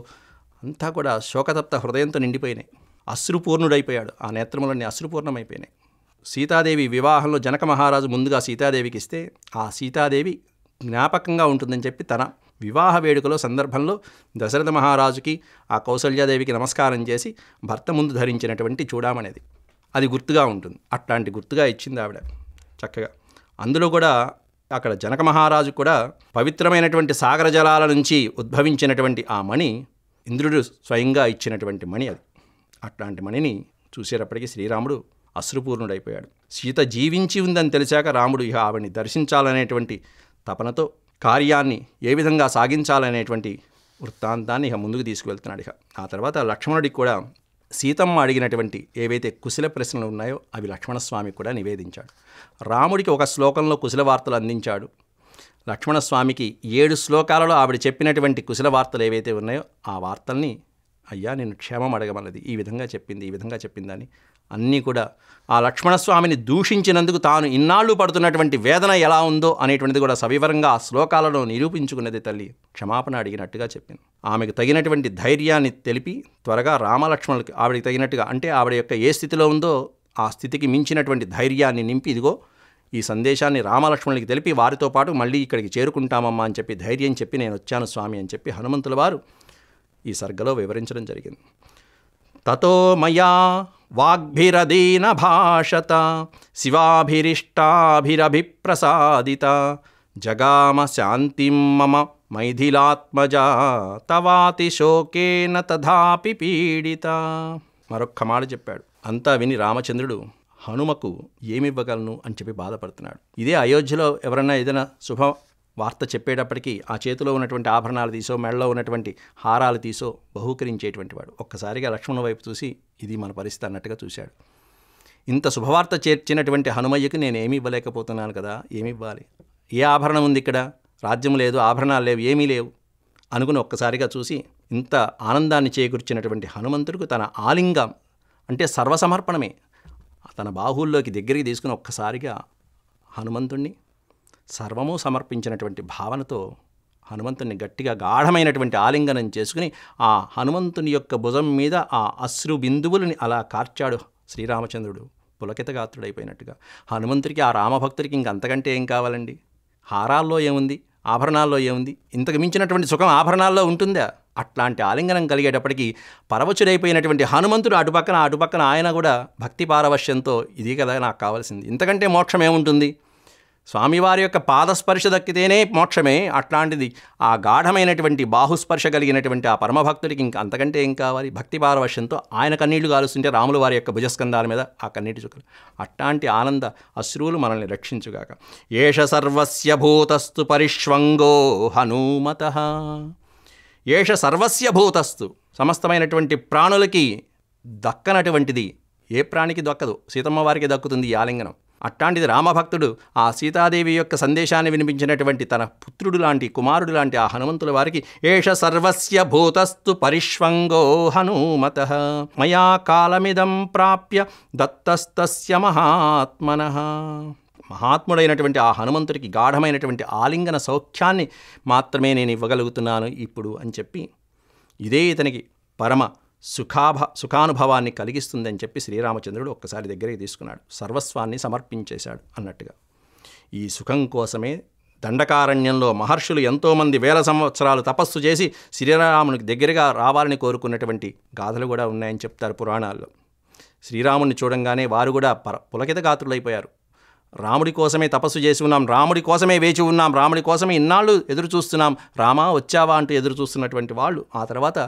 అంతా కూడా శోకతప్త హృదయంతో నిండిపోయినాయి. అశ్రుపూర్ణుడైపోయాడు. ఆ నేత్రములన్నీ అశ్రుపూర్ణమైపోయినాయి. సీతాదేవి వివాహంలో జనక మహారాజు ముందుగా సీతాదేవికి ఇస్తే ఆ సీతాదేవి జ్ఞాపకంగా ఉంటుందని చెప్పి తన వివాహ వేడుకలో సందర్భంలో దశరథ మహారాజుకి ఆ కౌసల్యాదేవికి నమస్కారం చేసి భర్త ముందు ధరించినటువంటి చూడమనేది అది గుర్తుగా ఉంటుంది. అట్లాంటి గుర్తుగా ఇచ్చింది ఆవిడ చక్కగా. అందులో కూడా అక్కడ జనక మహారాజు కూడా పవిత్రమైనటువంటి సాగర జలాల నుంచి ఉద్భవించినటువంటి ఆ మణి ఇంద్రుడు స్వయంగా ఇచ్చినటువంటి మణి అది. అట్లాంటి మణిని చూసేటప్పటికీ శ్రీరాముడు అశ్రుపూర్ణుడైపోయాడు. సీత జీవించి ఉందని తెలిసాక రాముడు ఇక ఆవిడ్ని దర్శించాలనేటువంటి తపనతో కార్యాన్ని ఏ విధంగా సాగించాలనేటువంటి వృత్తాంతాన్ని ఇక ముందుకు తీసుకువెళ్తున్నాడు. ఇక ఆ తర్వాత లక్ష్మణుడికి కూడా సీతమ్మ అడిగినటువంటి ఏవైతే కుశల ప్రశ్నలు ఉన్నాయో అవి లక్ష్మణస్వామికి కూడా నివేదించాడు. రాముడికి ఒక శ్లోకంలో కుశల వార్తలు అందించాడు. లక్ష్మణస్వామికి 7 శ్లోకాలలో ఆవిడ చెప్పినటువంటి కుశల వార్తలు ఏవైతే ఉన్నాయో ఆ వార్తల్ని, అయ్యా నేను క్షేమం అడగమన్నది, ఈ విధంగా చెప్పిందని అన్నీ కూడా ఆ లక్ష్మణస్వామిని దూషించినందుకు తాను ఇన్నాళ్ళు పడుతున్నటువంటి వేదన ఎలా ఉందో అనేటువంటిది కూడా సవివరంగా ఆ శ్లోకాలలో నిరూపించుకున్నది తల్లి క్షమాపణ అడిగినట్టుగా చెప్పింది. ఆమెకు తగినటువంటి ధైర్యాన్ని తెలిపి త్వరగా రామలక్ష్మణులకి ఆవిడకి తగినట్టుగా, అంటే ఆవిడ యొక్క ఏ స్థితిలో ఉందో ఆ స్థితికి మించినటువంటి ధైర్యాన్ని నింపి ఇదిగో ఈ సందేశాన్ని రామలక్ష్మణులకి తెలిపి వారితో పాటు మళ్ళీ ఇక్కడికి చేరుకుంటామమ్మా అని చెప్పి ధైర్యం చెప్పి నేను వచ్చాను స్వామి అని చెప్పి హనుమంతుల వారు ఈ సర్గలో వివరించడం జరిగింది. తతో మయా వాగ్భిరదీన భాషత శివాభిరిష్టాభిరభిప్రసాదిత జగామ శాంతిం మమ మైథిలాత్మజా తవాతి శోకేన తథాపి పీడిత. మరొక్క మాట చెప్పాడు. అంతా విని రామచంద్రుడు హనుమకు ఏమివ్వగలను అని చెప్పి బాధపడుతున్నాడు. ఇదే అయోధ్యలో ఎవరన్నా ఏదైనా శుభ వార్త చెప్పేటప్పటికీ ఆ చేతిలో ఉన్నటువంటి ఆభరణాలు తీసో మెడలో ఉన్నటువంటి హారాలు తీసో బహూకరించేటువంటి వాడు. ఒక్కసారిగా లక్ష్మణుని వైపు చూసి ఇది మన పరిస్థితి అన్నట్టుగా చూశాడు. ఇంత శుభవార్త చేర్చినటువంటి హనుమయ్యకు నేను ఏమీ ఇవ్వలేకపోతున్నాను కదా, ఏమి ఇవ్వాలి? ఏ ఆభరణం ఉంది ఇక్కడ? రాజ్యం లేదు, ఆభరణాలు లేవు, ఏమీ లేవు అనుకుని ఒక్కసారిగా చూసి ఇంత ఆనందాన్ని చేకూర్చినటువంటి హనుమంతుడికి తన ఆలింగం అంటే సర్వసమర్పణమే తన బాహుల్లోకి దగ్గరికి తీసుకుని ఒక్కసారిగా హనుమంతుణ్ణి సర్వము సమర్పించినటువంటి భావనతో హనుమంతుని గట్టిగా గాఢమైనటువంటి ఆలింగనం చేసుకుని ఆ హనుమంతుని యొక్క భుజం మీద ఆ అశ్రు బిందువులని అలా కార్చాడు శ్రీరామచంద్రుడు పులకితగాత్రుడైపోయినట్టుగా. హనుమంతుడికి ఆ రామభక్తుడికి ఇంకంతకంటే ఏం కావాలండి? హారాల్లో ఏముంది, ఆభరణాల్లో ఏముంది? ఇంతకు మించినటువంటి సుఖం ఆభరణాల్లో ఉంటుందా? అట్లాంటి ఆలింగనం కలిగేటప్పటికీ పరవశుడైపోయినటువంటి హనుమంతుడు అటుపక్కన ఆయన కూడా భక్తి పారవశ్యంతో ఇది కదా నాకు కావాల్సింది, ఇంతకంటే మోక్షం ఏముంటుంది? స్వామివారి యొక్క పాదస్పర్శ దక్కితేనే మోక్షమే. అట్లాంటిది ఆ గాఢమైనటువంటి బాహుస్పర్శ కలిగినటువంటి ఆ పరమభక్తుడికి ఇంక అంతకంటే ఏం కావాలి? భక్తి పారవశ్యంతో ఆయన కన్నీళ్లు కాలుస్తుంటే రాములు వారి యొక్క భుజస్కంధాల మీద ఆ కన్నీటి చుక్కలు. అట్లాంటి ఆనంద అశ్రువులు మనల్ని రక్షించుగాక. ఏష సర్వస్య భూతస్తు పరిష్వంగో హనుమతః. ఏష సర్వస్య భూతస్తు, సమస్తమైనటువంటి ప్రాణులకి దక్కనటువంటిది ఏ ప్రాణికి దక్కదు, సీతమ్మ వారికి దక్కుతుంది ఈ ఆలింగనం. అట్లాంటిది రామభక్తుడు ఆ సీతాదేవి యొక్క సందేశాన్ని వినిపించినటువంటి తన పుత్రుడు లాంటి కుమారుడు లాంటి ఆ హనుమంతుల వారికి ఏష సర్వస్య భూతస్తు పరిష్వంగో హనుమతః మయా కాలమిదం ప్రాప్య దత్తస్తస్య మహాత్మనః. మహాత్ముడైనటువంటి ఆ హనుమంతుడికి గాఢమైనటువంటి ఆలింగన సౌఖ్యాన్ని మాత్రమే నేను ఇవ్వగలుగుతున్నాను ఇప్పుడు అని చెప్పి ఇదే ఇతనికి పరమ సుఖానుభవాన్ని కలిగిస్తుందని చెప్పి శ్రీరామచంద్రుడు ఒక్కసారి దగ్గరికి తీసుకున్నాడు, సర్వస్వాన్ని సమర్పించేశాడు అన్నట్టుగా. ఈ సుఖం కోసమే దండకారణ్యంలో మహర్షులు ఎంతోమంది వేల సంవత్సరాలు తపస్సు చేసి శ్రీరామునికి దగ్గరగా రావాలని కోరుకున్నటువంటి గాథలు కూడా ఉన్నాయని చెప్తారు పురాణాల్లో. శ్రీరాముని చూడంగానే వారు కూడా పులకితగాత్రులైపోయారు. రాముడి కోసమే తపస్సు చేసి ఉన్నాం, రాముడి కోసమే వేచి ఉన్నాం, రాముడి కోసమే ఇన్నాళ్ళు ఎదురు చూస్తున్నాం, రామా వచ్చావా అంటూ ఎదురు చూస్తున్నటువంటి వాళ్ళు ఆ తర్వాత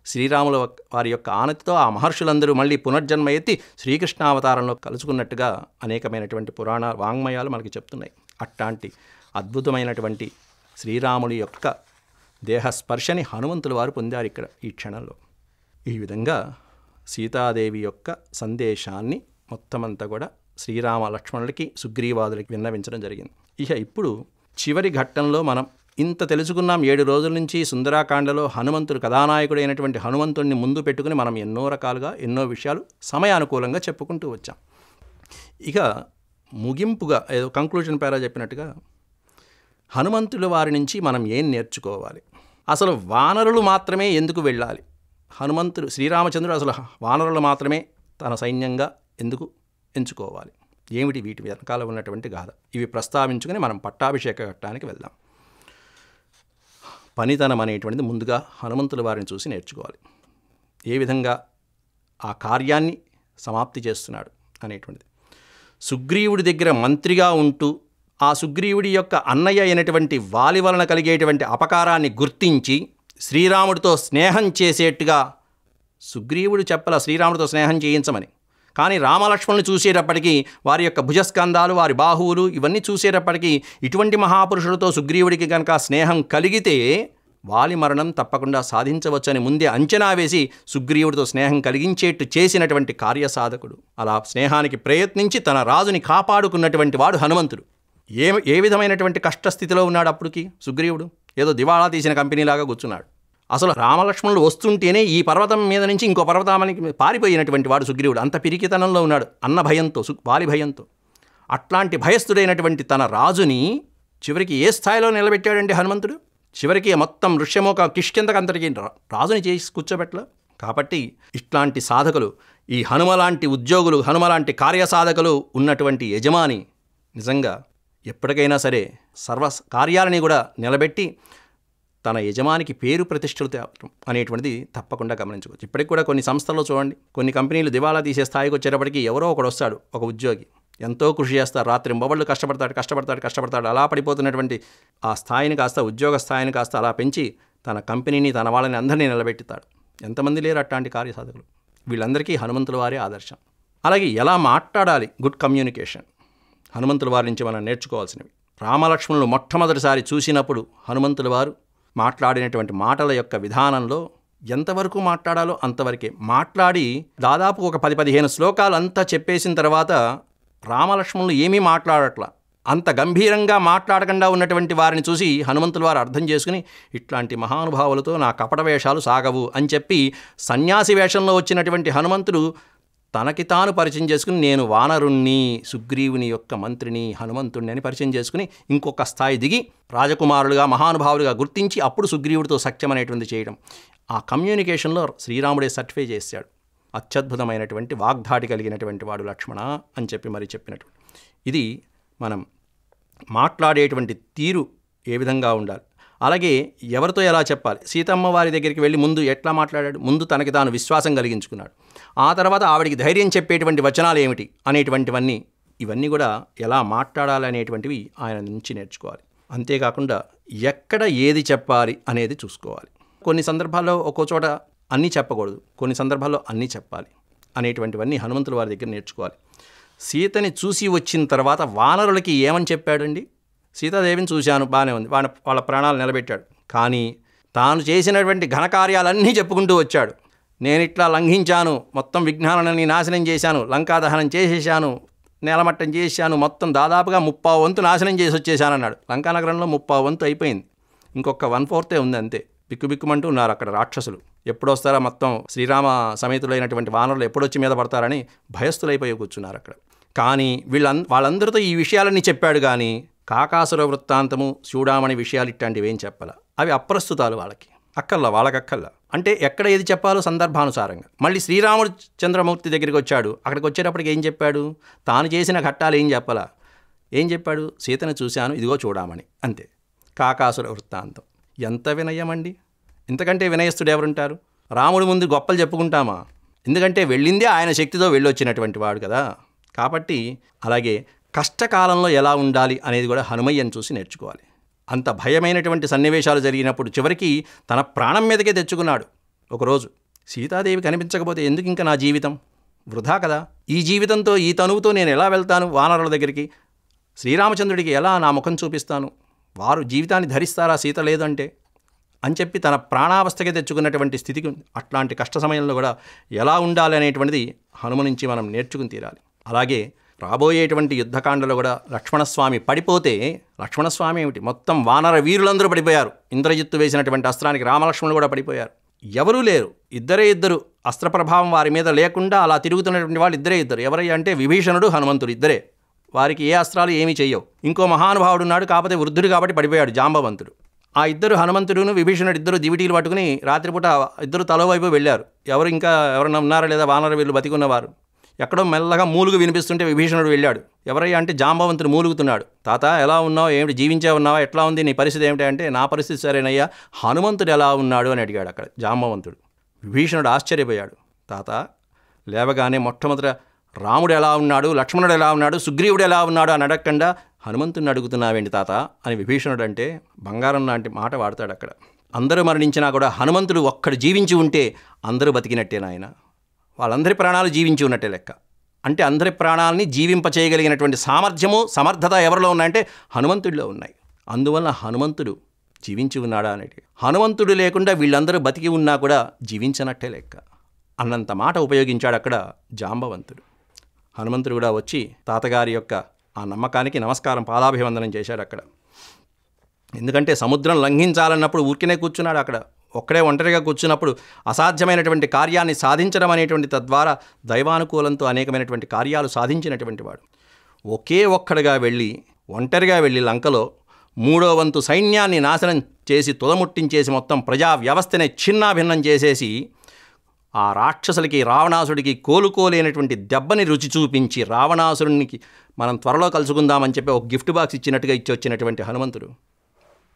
శ్రీరాముల వారి యొక్క ఆనతితో ఆ మహర్షులందరూ మళ్ళీ పునర్జన్మ ఎత్తి శ్రీకృష్ణావతారంలో కలుసుకున్నట్టుగా అనేకమైనటువంటి పురాణ వాంగ్మయాలు మనకి చెప్తున్నాయి. అట్లాంటి అద్భుతమైనటువంటి శ్రీరాముడి యొక్క దేహస్పర్శని హనుమంతుల వారు పొందారు ఇక్కడ ఈ క్షణంలో. ఈ విధంగా సీతాదేవి యొక్క సందేశాన్ని మొత్తమంతా కూడా శ్రీరామ లక్ష్మణులకి సుగ్రీవాదులకి విన్నవించడం జరిగింది. ఇప్పుడు చివరి ఘట్టంలో మనం ఇంత తెలుసుకున్నాం. 7 రోజుల నుంచి సుందరాకాండలో హనుమంతుడు కథానాయకుడైనటువంటి హనుమంతుడిని ముందు పెట్టుకుని మనం ఎన్నో రకాలుగా ఎన్నో విషయాలు సమయానుకూలంగా చెప్పుకుంటూ వచ్చాం. ఇక ముగింపుగా ఏదో కంక్లూజన్ పేరా చెప్పినట్టుగా హనుమంతుల వారి నుంచి మనం ఏం నేర్చుకోవాలి, అసలు వానరులు మాత్రమే ఎందుకు వెళ్ళాలి, హనుమంతుడు శ్రీరామచంద్రుడు అసలు వానరులు మాత్రమే తన సైన్యంగా ఎందుకు ఎంచుకోవాలి, ఏమిటి వీటి వెనకాల ఉన్నటువంటి గాథ, ఇవి ప్రస్తావించుకుని మనం పట్టాభిషేక ఘట్టానికి వెళ్దాం. పనితనం అనేటువంటిది ముందుగా హనుమంతుల వారిని చూసి నేర్చుకోవాలి. ఏ విధంగా ఆ కార్యాన్ని సమాప్తి చేస్తున్నాడు అనేటువంటిది. సుగ్రీవుడి దగ్గర మంత్రిగా ఉంటూ ఆ సుగ్రీవుడి యొక్క అన్నయ్య అయినటువంటి వాలి వలన కలిగేటువంటి అపకారాన్ని గుర్తించి శ్రీరాముడితో స్నేహం చేసేట్టుగా సుగ్రీవుడు చెప్పల శ్రీరాముడితో స్నేహం చేయించమని, కానీ రామలక్ష్మణులు చూసేటప్పటికీ వారి యొక్క భుజస్కంధాలు వారి బాహువులు ఇవన్నీ చూసేటప్పటికీ ఇటువంటి మహాపురుషులతో సుగ్రీవుడికి కనుక స్నేహం కలిగితే వాలి మరణం తప్పకుండా సాధించవచ్చని ముందే అంచనా వేసి సుగ్రీవుడితో స్నేహం కలిగించేట్టు చేసినటువంటి కార్యసాధకుడు. అలా స్నేహానికి ప్రయత్నించి తన రాజుని కాపాడుకున్నటువంటి వాడు హనుమంతుడు. ఏ విధమైనటువంటి కష్టస్థితిలో ఉన్నాడు అప్పటికి సుగ్రీవుడు? ఏదో దివాళా తీసిన కంపెనీలాగా కూర్చున్నాడు. అసలు రామలక్ష్మణులు వస్తుంటేనే ఈ పర్వతం మీద నుంచి ఇంకో పర్వతానికి పారిపోయినటువంటి వాడు సుగ్రీవుడు. అంత పిరికితనంలో ఉన్నాడు అన్న భయంతో, వాలి భయంతో. అట్లాంటి భయస్థుడైనటువంటి తన రాజుని చివరికి ఏ స్థాయిలో నిలబెట్టాడంటే హనుమంతుడు, చివరికి మొత్తం ఋష్యమోక కిష్కిందకంతటికి రాజుని చేసి కూర్చోబెట్టలే. కాబట్టి ఇట్లాంటి సాధకులు, ఈ హనుమలాంటి ఉద్యోగులు, హనుమలాంటి కార్యసాధకులు ఉన్నటువంటి యజమాని నిజంగా ఎప్పటికైనా సరే సర్వ కార్యాలని కూడా నిలబెట్టి తన యజమానికి పేరు ప్రతిష్టలు తేవటం అనేటువంటిది తప్పకుండా గమనించుకోవచ్చు. ఇప్పటికి కూడా కొన్ని సంస్థల్లో చూడండి, కొన్ని కంపెనీలు దివాలా తీసే స్థాయికి వచ్చేటప్పటికి ఎవరో ఒకడు వస్తాడు, ఒక ఉద్యోగి ఎంతో కృషి చేస్తారు, రాత్రి మొబళ్ళు కష్టపడతాడు. అలా పడిపోతున్నటువంటి ఆ స్థాయిని కాస్త, ఉద్యోగ స్థాయిని కాస్త అలా పెంచి తన కంపెనీని, తన వాళ్ళని అందరినీ నిలబెట్టుతాడు. ఎంతమంది లేరు అట్లాంటి కార్యసాధకులు. వీళ్ళందరికీ హనుమంతుల వారే ఆదర్శం. అలాగే ఎలా మాట్లాడాలి, గుడ్ కమ్యూనికేషన్ హనుమంతుల వారి నుంచి మనం నేర్చుకోవాల్సినవి. రామలక్ష్మణులు మొట్టమొదటిసారి చూసినప్పుడు హనుమంతుల వారు మాట్లాడినటువంటి మాటల యొక్క విధానంలో ఎంతవరకు మాట్లాడాలో అంతవరకే మాట్లాడి దాదాపు ఒక 10-15 శ్లోకాలు అంతా చెప్పేసిన తర్వాత రామలక్ష్మణులు ఏమీ మాట్లాడట్లా. అంత గంభీరంగా మాట్లాడకుండా ఉన్నటువంటి వారిని చూసి హనుమంతుల వారు అర్థం చేసుకుని ఇట్లాంటి మహానుభావులతో నా కపట వేషాలు సాగవు అని చెప్పి సన్యాసి వేషంలో వచ్చినటువంటి హనుమంతుడు తనకి తాను పరిచయం చేసుకుని నేను వానరుణ్ణి, సుగ్రీవుని యొక్క మంత్రిని, హనుమంతుణ్ణి అని పరిచయం చేసుకుని ఇంకొక స్థాయి దిగి రాజకుమారులుగా, మహానుభావులుగా గుర్తించి అప్పుడు సుగ్రీవుడితో సఖ్యం అనేటువంటి చేయడం. ఆ కమ్యూనికేషన్లో శ్రీరాముడే సర్టిఫై చేశాడు. అత్యద్భుతమైనటువంటి వాగ్ధాటి కలిగినటువంటి వాడు లక్ష్మణ అని చెప్పి మరి చెప్పినటువంటి. ఇది మనం మాట్లాడేటువంటి తీరు ఏ విధంగా ఉండాలి, అలాగే ఎవరితో ఎలా చెప్పాలి. సీతమ్మ వారి దగ్గరికి వెళ్ళి ముందు ఎట్లా మాట్లాడాడు, ముందు తనకి తాను విశ్వాసం కలిగించుకున్నాడు. ఆ తర్వాత ఆవిడికి ధైర్యం చెప్పేటువంటి వచనాలు ఏమిటి అనేటువంటివన్నీ, ఇవన్నీ కూడా ఎలా మాట్లాడాలి అనేటువంటివి ఆయన నుంచి నేర్చుకోవాలి. అంతేకాకుండా ఎక్కడ ఏది చెప్పాలి అనేది చూసుకోవాలి. కొన్ని సందర్భాల్లో ఒక్కో చోట అన్నీ చెప్పకూడదు, కొన్ని సందర్భాల్లో అన్నీ చెప్పాలి అనేటువంటివన్నీ హనుమంతుల వారి దగ్గర నేర్చుకోవాలి. సీతని చూసి వచ్చిన తర్వాత వానరులకి ఏమని చెప్పాడండి? సీతాదేవిని చూశాను, బాగానే ఉంది, వాళ్ళ ప్రాణాలు నిలబెట్టాడు. కానీ తాను చేసినటువంటి ఘనకార్యాలన్నీ చెప్పుకుంటూ వచ్చాడు. నేను ఇట్లా లంఘించాను, మొత్తం విజ్ఞానాన్ని నాశనం చేశాను, లంకా దహనం చేసేసాను, నేలమట్టం చేశాను, మొత్తం దాదాపుగా 30 వంతు నాశనం చేసి వచ్చేసానన్నాడు. లంకానగరంలో 30 వంతు అయిపోయింది, ఇంకొక 1/4 ఉంది అంతే. బిక్కుబిక్కుమంటూ ఉన్నారు అక్కడ రాక్షసులు. ఎప్పుడొస్తారా మొత్తం శ్రీరామ సమేతులైనటువంటి వానరులు ఎప్పుడొచ్చి మీద పడతారని భయస్థులైపోయి కూర్చున్నారు అక్కడ. కానీ వాళ్ళందరితో ఈ విషయాలన్నీ చెప్పాడు. కానీ కాకాసుర వృత్తాంతము, చూడామణి విషయాలు ఇట్లాంటివి ఏం చెప్పాలా, అవి అప్రస్తుతాలు వాళ్ళకి వాళ్ళకక్కల్లా. అంటే ఎక్కడ ఏది చెప్పాలో సందర్భానుసారంగా. మళ్ళీ శ్రీరాముడు చంద్రమూర్తి దగ్గరికి వచ్చాడు. అక్కడికి వచ్చేటప్పటికి ఏం చెప్పాడు? తాను చేసిన ఘట్టాలు ఏం చెప్పాలా? ఏం చెప్పాడు? సీతను చూశాను, ఇదిగో చూడామని, అంతే. కాకాసుర వృత్తాంతం. ఎంత వినయమండి! ఇంతకంటే వినయస్తుడు ఎవరుంటారు? రాముడి ముందు గొప్పలు చెప్పుకుంటామా? ఎందుకంటే వెళ్ళిందే ఆయన శక్తితో వెళ్ళొచ్చినటువంటి వాడు కదా. కాబట్టి అలాగే కష్టకాలంలో ఎలా ఉండాలి అనేది కూడా హనుమయ్యను చూసి నేర్చుకోవాలి. అంత భయమైనటువంటి సన్నివేశాలు జరిగినప్పుడు చివరికి తన ప్రాణం మీదకే తెచ్చుకున్నాడు. ఒకరోజు సీతాదేవి కనిపించకపోతే ఎందుకు ఇంకా నా జీవితం వృధా కదా, ఈ జీవితంతో ఈ తనువుతో నేను ఎలా వెళ్తాను వానరుల దగ్గరికి, శ్రీరామచంద్రుడికి ఎలా నా ముఖం చూపిస్తాను, వారు జీవితాన్ని ధరిస్తారా సీత లేదంటే అని చెప్పి తన ప్రాణావస్థకి తెచ్చుకున్నటువంటి స్థితికి అట్లాంటి కష్ట సమయంలో కూడా ఎలా ఉండాలి అనేటువంటిది హనుమ నుంచి మనం నేర్చుకుని తీరాలి. అలాగే రాబోయేటువంటి యుద్ధకాండలో కూడా లక్ష్మణస్వామి పడిపోతే, లక్ష్మణస్వామి ఏమిటి మొత్తం వానర వీరులందరూ పడిపోయారు, ఇంద్రజిత్తు వేసినటువంటి అస్త్రానికి రామలక్ష్మణులు కూడా పడిపోయారు, ఎవరూ లేరు, ఇద్దరు అస్త్ర ప్రభావం వారి మీద లేకుండా అలా తిరుగుతున్నటువంటి వాళ్ళు ఇద్దరు. ఎవరయ్యా అంటే విభీషణుడు హనుమంతుడు ఇద్దరే, వారికి ఏ అస్త్రాలు ఏమీ చెయ్యవు. ఇంకో మహానుభావుడు ఉన్నాడు, కాకపోతే వృద్ధుడు కాబట్టి పడిపోయాడు జాంబవంతుడు. ఆ ఇద్దరు హనుమంతుడును విభీషణుడు ఇద్దరు దివిటీలు పట్టుకుని రాత్రిపూట ఇద్దరు తలోవైపు వెళ్ళారు. ఎవరన్నా ఉన్నారా లేదా వానర వీళ్ళు బతికున్నవారు, ఎక్కడో మెల్లగా మూలుగు వినిపిస్తుంటే విభీషణుడు వెళ్ళాడు. ఎవరయ్యా అంటే జాంబవంతుడు మూలుగుతున్నాడు. తాత ఎలా ఉన్నావు, ఏమిటి జీవించే ఉన్నావా, ఎట్లా ఉంది నీ పరిస్థితి ఏమిటి అంటే, నా పరిస్థితి సరేనయ్యా, హనుమంతుడు ఎలా ఉన్నాడు అని అడిగాడు అక్కడ జాంబవంతుడు. విభీషణుడు ఆశ్చర్యపోయాడు. తాత లేవగానే మొట్టమొదట రాముడు ఎలా ఉన్నాడు, లక్ష్మణుడు ఎలా ఉన్నాడు, సుగ్రీవుడు ఎలా ఉన్నాడు అని అడగకుండా హనుమంతుడిని అడుగుతున్నావేంటి తాత అని విభీషణుడు అంటే బంగారం లాంటి మాట వాడతాడు అక్కడ. అందరూ మరణించినా కూడా హనుమంతుడు ఒక్కడు జీవించి ఉంటే అందరూ బతికినట్టే నాయన, వాళ్ళందరి ప్రాణాలు జీవించి ఉన్నట్టే లెక్క. అంటే అందరి ప్రాణాలని జీవింపచేయగలిగినటువంటి సామర్థ్యము సమర్థత ఎవరిలో ఉన్నాయంటే హనుమంతుడిలో ఉన్నాయి. అందువల్ల హనుమంతుడు జీవించి ఉన్నాడా అనేది, హనుమంతుడు లేకుండా వీళ్ళందరూ బతికి ఉన్నా కూడా జీవించనట్టే లెక్క అన్నంత మాట ఉపయోగించాడు అక్కడ జాంబవంతుడు. హనుమంతుడు కూడా వచ్చి తాతగారి యొక్క ఆ నమ్మకానికి నమస్కారం పాదాభివందనం చేశాడు అక్కడ. ఎందుకంటే సముద్రం లంఘించాలన్నప్పుడు ఊరికనే కూర్చున్నాడు అక్కడ, ఒక్కడే ఒంటరిగా కూర్చున్నప్పుడు అసాధ్యమైనటువంటి కార్యాన్ని సాధించడం అనేటువంటి తద్వారా దైవానుకూలంతో అనేకమైనటువంటి కార్యాలు సాధించినటువంటి వాడు. ఒకే ఒక్కడిగా ఒంటరిగా వెళ్ళి లంకలో 3వ వంతు సైన్యాన్ని నాశనం చేసి తుదముట్టించేసి మొత్తం ప్రజా వ్యవస్థనే చిన్నాభిన్నం చేసేసి ఆ రాక్షసులకి రావణాసుడికి కోలుకోలేనటువంటి దెబ్బని రుచి చూపించి రావణాసురునికి మనం త్వరలో కలుసుకుందామని చెప్పి ఒక గిఫ్ట్ బాక్స్ ఇచ్చినట్టుగా ఇచ్చి వచ్చినటువంటి హనుమంతుడు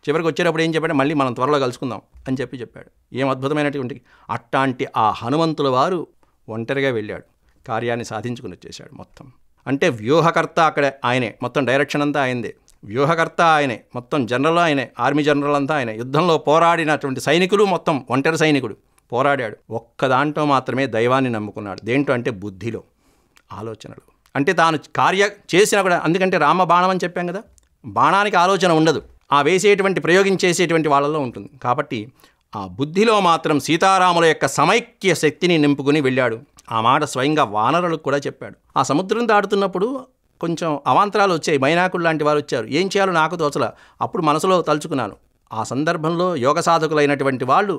చివరికి వచ్చేటప్పుడు ఏం చెప్పాడు, మళ్ళీ మనం త్వరలో కలుసుకుందాం అని చెప్పాడు. ఏం అద్భుతమైనటువంటి అట్లాంటి ఆ హనుమంతుల వారు ఒంటరిగా వెళ్ళాడు, కార్యాన్ని సాధించుకుని వచ్చేసాడు మొత్తం. అంటే వ్యూహకర్త అక్కడ ఆయనే, మొత్తం డైరెక్షన్ అంతా ఆయనదే, వ్యూహకర్త ఆయనే, మొత్తం జనరల్ ఆయనే, ఆర్మీ జనరల్ అంతా ఆయనే, యుద్ధంలో పోరాడినటువంటి సైనికులు మొత్తం ఒంటరి సైనికుడు పోరాడాడు. ఒక్క దాంట్లో మాత్రమే దైవాన్ని నమ్ముకున్నాడు. దేంటో అంటే బుద్ధిలో, ఆలోచనలు. అంటే తాను చేసినా కూడా, అందుకంటే రామ బాణం అని చెప్పాం కదా, బాణానికి ఆలోచన ఉండదు, ఆ వేసేటువంటి ప్రయోగించేసేటువంటి వాళ్ళలో ఉంటుంది. కాబట్టి ఆ బుద్ధిలో మాత్రం సీతారాముల యొక్క సమైక్య శక్తిని నింపుకుని వెళ్ళాడు. ఆ మాట స్వయంగా వానరులకు కూడా చెప్పాడు. ఆ సముద్రం దాటుతున్నప్పుడు కొంచెం అవాంతరాలు వచ్చాయి, మైనాకులు లాంటి వారు వచ్చారు, ఏం చేయాలో నాకు తోచలా. అప్పుడు మనసులో తలుచుకున్నాను, ఆ సందర్భంలో యోగ సాధకులైనటువంటి వాళ్ళు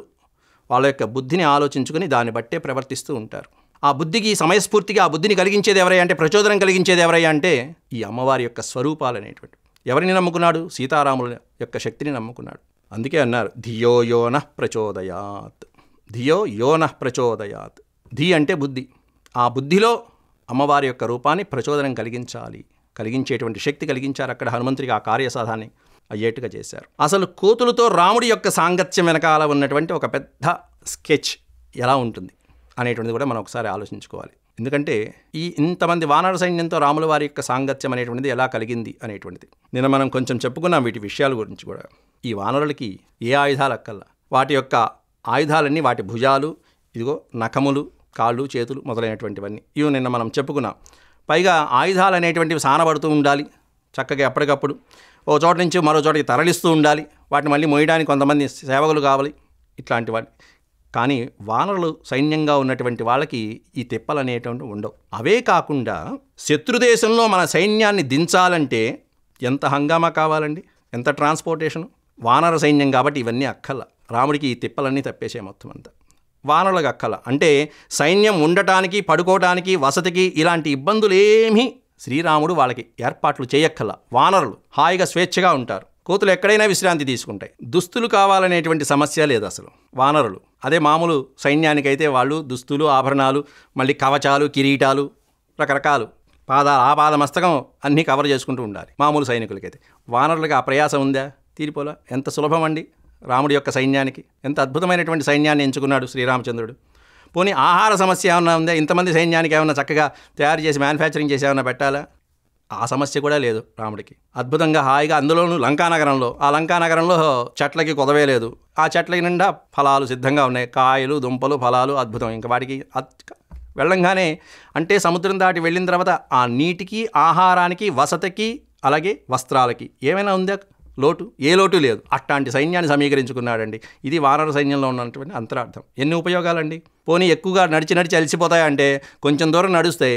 వాళ్ళ యొక్క బుద్ధిని ఆలోచించుకుని దాన్ని బట్టే ప్రవర్తిస్తూ ఉంటారు. ఆ బుద్ధికి సమయస్ఫూర్తిగా ఆ బుద్ధిని కలిగించేది ఎవరయ్యా అంటే, ప్రచోదనం కలిగించేది ఎవరయ్యా అంటే ఈ అమ్మవారి యొక్క స్వరూపాలు అనేటువంటి. ఎవరిని నమ్ముకున్నాడు? సీతారాముల యొక్క శక్తిని నమ్ముకున్నాడు. అందుకే అన్నారు ధియో యో నః ప్రచోదయాత్, ధియో యో నః ప్రచోదయాత్. ధీ అంటే బుద్ధి, ఆ బుద్ధిలో అమ్మవారి యొక్క రూపాన్ని ప్రచోదనం కలిగించేటువంటి శక్తి కలిగించారు అక్కడ హనుమంతుడికి. ఆ కార్యసాధాన్ని అయ్యేట్టుగా చేశారు. అసలు కోతులతో రాముడి యొక్క సాంగత్యం వెనకాల ఉన్నటువంటి ఒక పెద్ద స్కెచ్ ఎలా ఉంటుంది అనేటువంటిది కూడా మనం ఒకసారి ఆలోచించుకోవాలి. ఎందుకంటే ఇంతమంది వానర సైన్యంతో రాముల వారి యొక్క సాంగత్యం అనేటువంటిది ఎలా కలిగింది అనేటువంటిది నిన్న మనం కొంచెం చెప్పుకున్నాం. వీటి విషయాల గురించి కూడా, ఈ వానరులకి ఏ ఆయుధాలు అక్కల్లా, వాటి యొక్క ఆయుధాలన్నీ వాటి భుజాలు, ఇదిగో నఖములు, కాళ్ళు, చేతులు మొదలైనటువంటివన్నీ ఇవి నిన్న మనం చెప్పుకున్నాం. పైగా ఆయుధాలు అనేటువంటివి సానబడుతూ ఉండాలి చక్కగా, ఎప్పటికప్పుడు ఓ చోట నుంచి మరో చోటకి తరలిస్తూ ఉండాలి, వాటిని మళ్ళీ మోయడానికి కొంతమంది సేవకులు కావాలి, ఇట్లాంటి వాటి. కానీ వానరులు సైన్యంగా ఉన్నటువంటి వాళ్ళకి ఈ తిప్పలు అనేటువంటివి ఉండవు. అవే కాకుండా శత్రుదేశంలో మన సైన్యాన్ని దించాలంటే ఎంత హంగామా కావాలండి, ఎంత ట్రాన్స్పోర్టేషను. వానర సైన్యం కాబట్టి ఇవన్నీ అక్కల. రాముడికి ఈ తిప్పలన్నీ తప్పేసే మొత్తం అంతా. వానరులకు అక్కల అంటే సైన్యం ఉండటానికి, పడుకోవటానికి, వసతికి ఇలాంటి ఇబ్బందులేమీ శ్రీరాముడు వాళ్ళకి ఏర్పాట్లు చేయక్కల. వానరులు హాయిగా స్వేచ్ఛగా ఉంటారు, కోతులు ఎక్కడైనా విశ్రాంతి తీసుకుంటాయి. దుస్తులు కావాలనేటువంటి సమస్య లేదు అసలు వానరులు. అదే మామూలు సైన్యానికైతే వాళ్ళు దుస్తులు, ఆభరణాలు, మళ్ళీ కవచాలు, కిరీటాలు, రకరకాలు, పాదమస్తకం అన్నీ కవర్ చేసుకుంటూ ఉండాలి మామూలు సైనికులకైతే. వానరులకి ఆ ప్రయాసం ఉందా? తీరిపోలా. ఎంత సులభం అండి రాముడి యొక్క సైన్యానికి. ఎంత అద్భుతమైనటువంటి సైన్యాన్ని ఎంచుకున్నాడు శ్రీరామచంద్రుడు. పోనీ ఆహార సమస్య ఏమన్నా ఉందా? ఇంతమంది సైన్యానికి ఏమన్నా చక్కగా తయారు చేసి మ్యానుఫ్యాక్చరింగ్ చేసి ఏమన్నా పెట్టాలా? ఆ సమస్య కూడా లేదు రాముడికి. అద్భుతంగా హాయిగా, అందులోనూ లంకానగరంలో, ఆ లంకానగరంలో చెట్లకి కొదవే లేదు. ఆ చెట్లకి నిండా ఫలాలు సిద్ధంగా ఉన్నాయి, కాయలు, దుంపలు, ఫలాలు, అద్భుతం. ఇంకా వాడికి వెళ్ళంగానే, అంటే సముద్రం దాటి వెళ్ళిన తర్వాత ఆ నీటికి, ఆహారానికి, వసతికి, అలాగే వస్త్రాలకి ఏమైనా ఉందా లోటు? ఏ లోటు లేదు. అట్లాంటి సైన్యాన్ని సమీకరించుకున్నాడండి. ఇది వానర సైన్యంలో ఉన్నటువంటి అంతరార్థం. ఎన్ని ఉపయోగాలండి. పోనీ ఎక్కువగా నడిచి అలసిపోతాయంటే కొంచెం దూరం నడుస్తే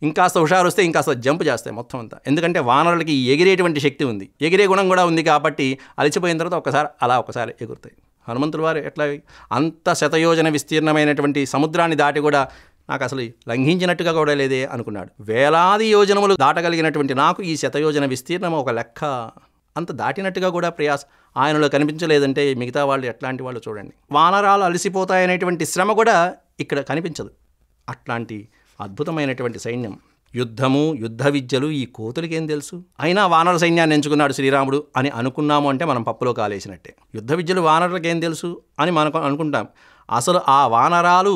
ఇంకాస్త హుషారు వస్తే ఇంకాస్త జంప్ చేస్తాయి మొత్తం అంతా. ఎందుకంటే వానరులకి ఎగిరేటువంటి శక్తి ఉంది, ఎగిరే గుణం కూడా ఉంది. కాబట్టి అలసిపోయిన తర్వాత ఒకసారి ఎగురుతాయి. హనుమంతుల వారు ఎట్లా అంత శతయోజన విస్తీర్ణమైనటువంటి సముద్రాన్ని దాటి కూడా నాకు అసలు లంఘించినట్టుగా కూడా లేదే అనుకున్నాడు. వేలాది యోజనములు దాటగలిగినటువంటి నాకు ఈ శతయోజన విస్తీర్ణం ఒక లెక్క, అంత దాటినట్టుగా కూడా ఆయనలో కనిపించలేదంటే మిగతా వాళ్ళు ఎట్లాంటి వాళ్ళు చూడండి. వానరాలు అలసిపోతాయనేటువంటి శ్రమ కూడా ఇక్కడ కనిపించదు. అట్లాంటి అద్భుతమైనటువంటి సైన్యం. యుద్ధము, యుద్ధ విద్యలు ఈ కోతులకి ఏం తెలుసు? అయినా వానర సైన్యాన్ని ఎంచుకున్నాడు శ్రీరాముడు అని అనుకున్నాము అంటే మనం పప్పులో కాలేసినట్టే. యుద్ధ విద్యలు వానరులకు ఏం తెలుసు అని మనం అనుకుంటాం. అసలు ఆ వానరాలు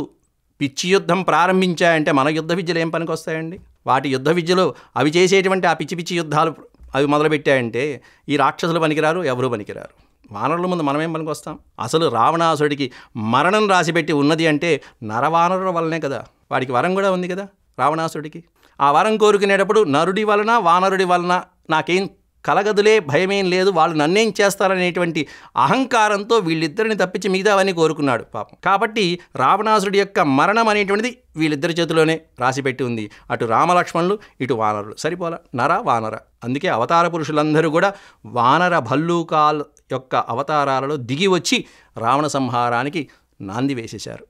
పిచ్చి యుద్ధం ప్రారంభించాయంటే మన యుద్ధ విద్యలు ఏం పనికి వస్తాయండి? వాటి యుద్ధ విద్యలో అవి చేసేటువంటి ఆ పిచ్చి యుద్ధాలు అవి మొదలుపెట్టాయంటే ఈ రాక్షసులు పనికిరారు, ఎవరూ పనికిరారు. వానరుల ముందు మనమేం పనికి వస్తాం? అసలు రావణాసుడికి మరణం రాసిపెట్టి ఉన్నది అంటే నరవానరుల వల్లనే కదా. వాడికి వరం కూడా ఉంది కదా రావణాసుడికి. ఆ వరం కోరుకునేటప్పుడు నరుడి వలన వానరుడి వలన నాకేం కలగదులే, భయమేం లేదు, వాళ్ళు నన్నేం చేస్తారనేటువంటి అహంకారంతో వీళ్ళిద్దరిని తప్పించి మిగతావన్నీ కోరుకున్నాడు పాపం. కాబట్టి రావణాసుడి యొక్క మరణం అనేటువంటిది వీళ్ళిద్దరి చేతిలోనే రాసిపెట్టి ఉంది. అటు రామలక్ష్మణులు, ఇటు వానరులు. సరిపోలా, నర వానర. అందుకే అవతార పురుషులందరూ కూడా వానర భల్లూకాల యొక్క అవతారాలలో దిగి వచ్చి రావణ సంహారానికి నాంది వేసేశారు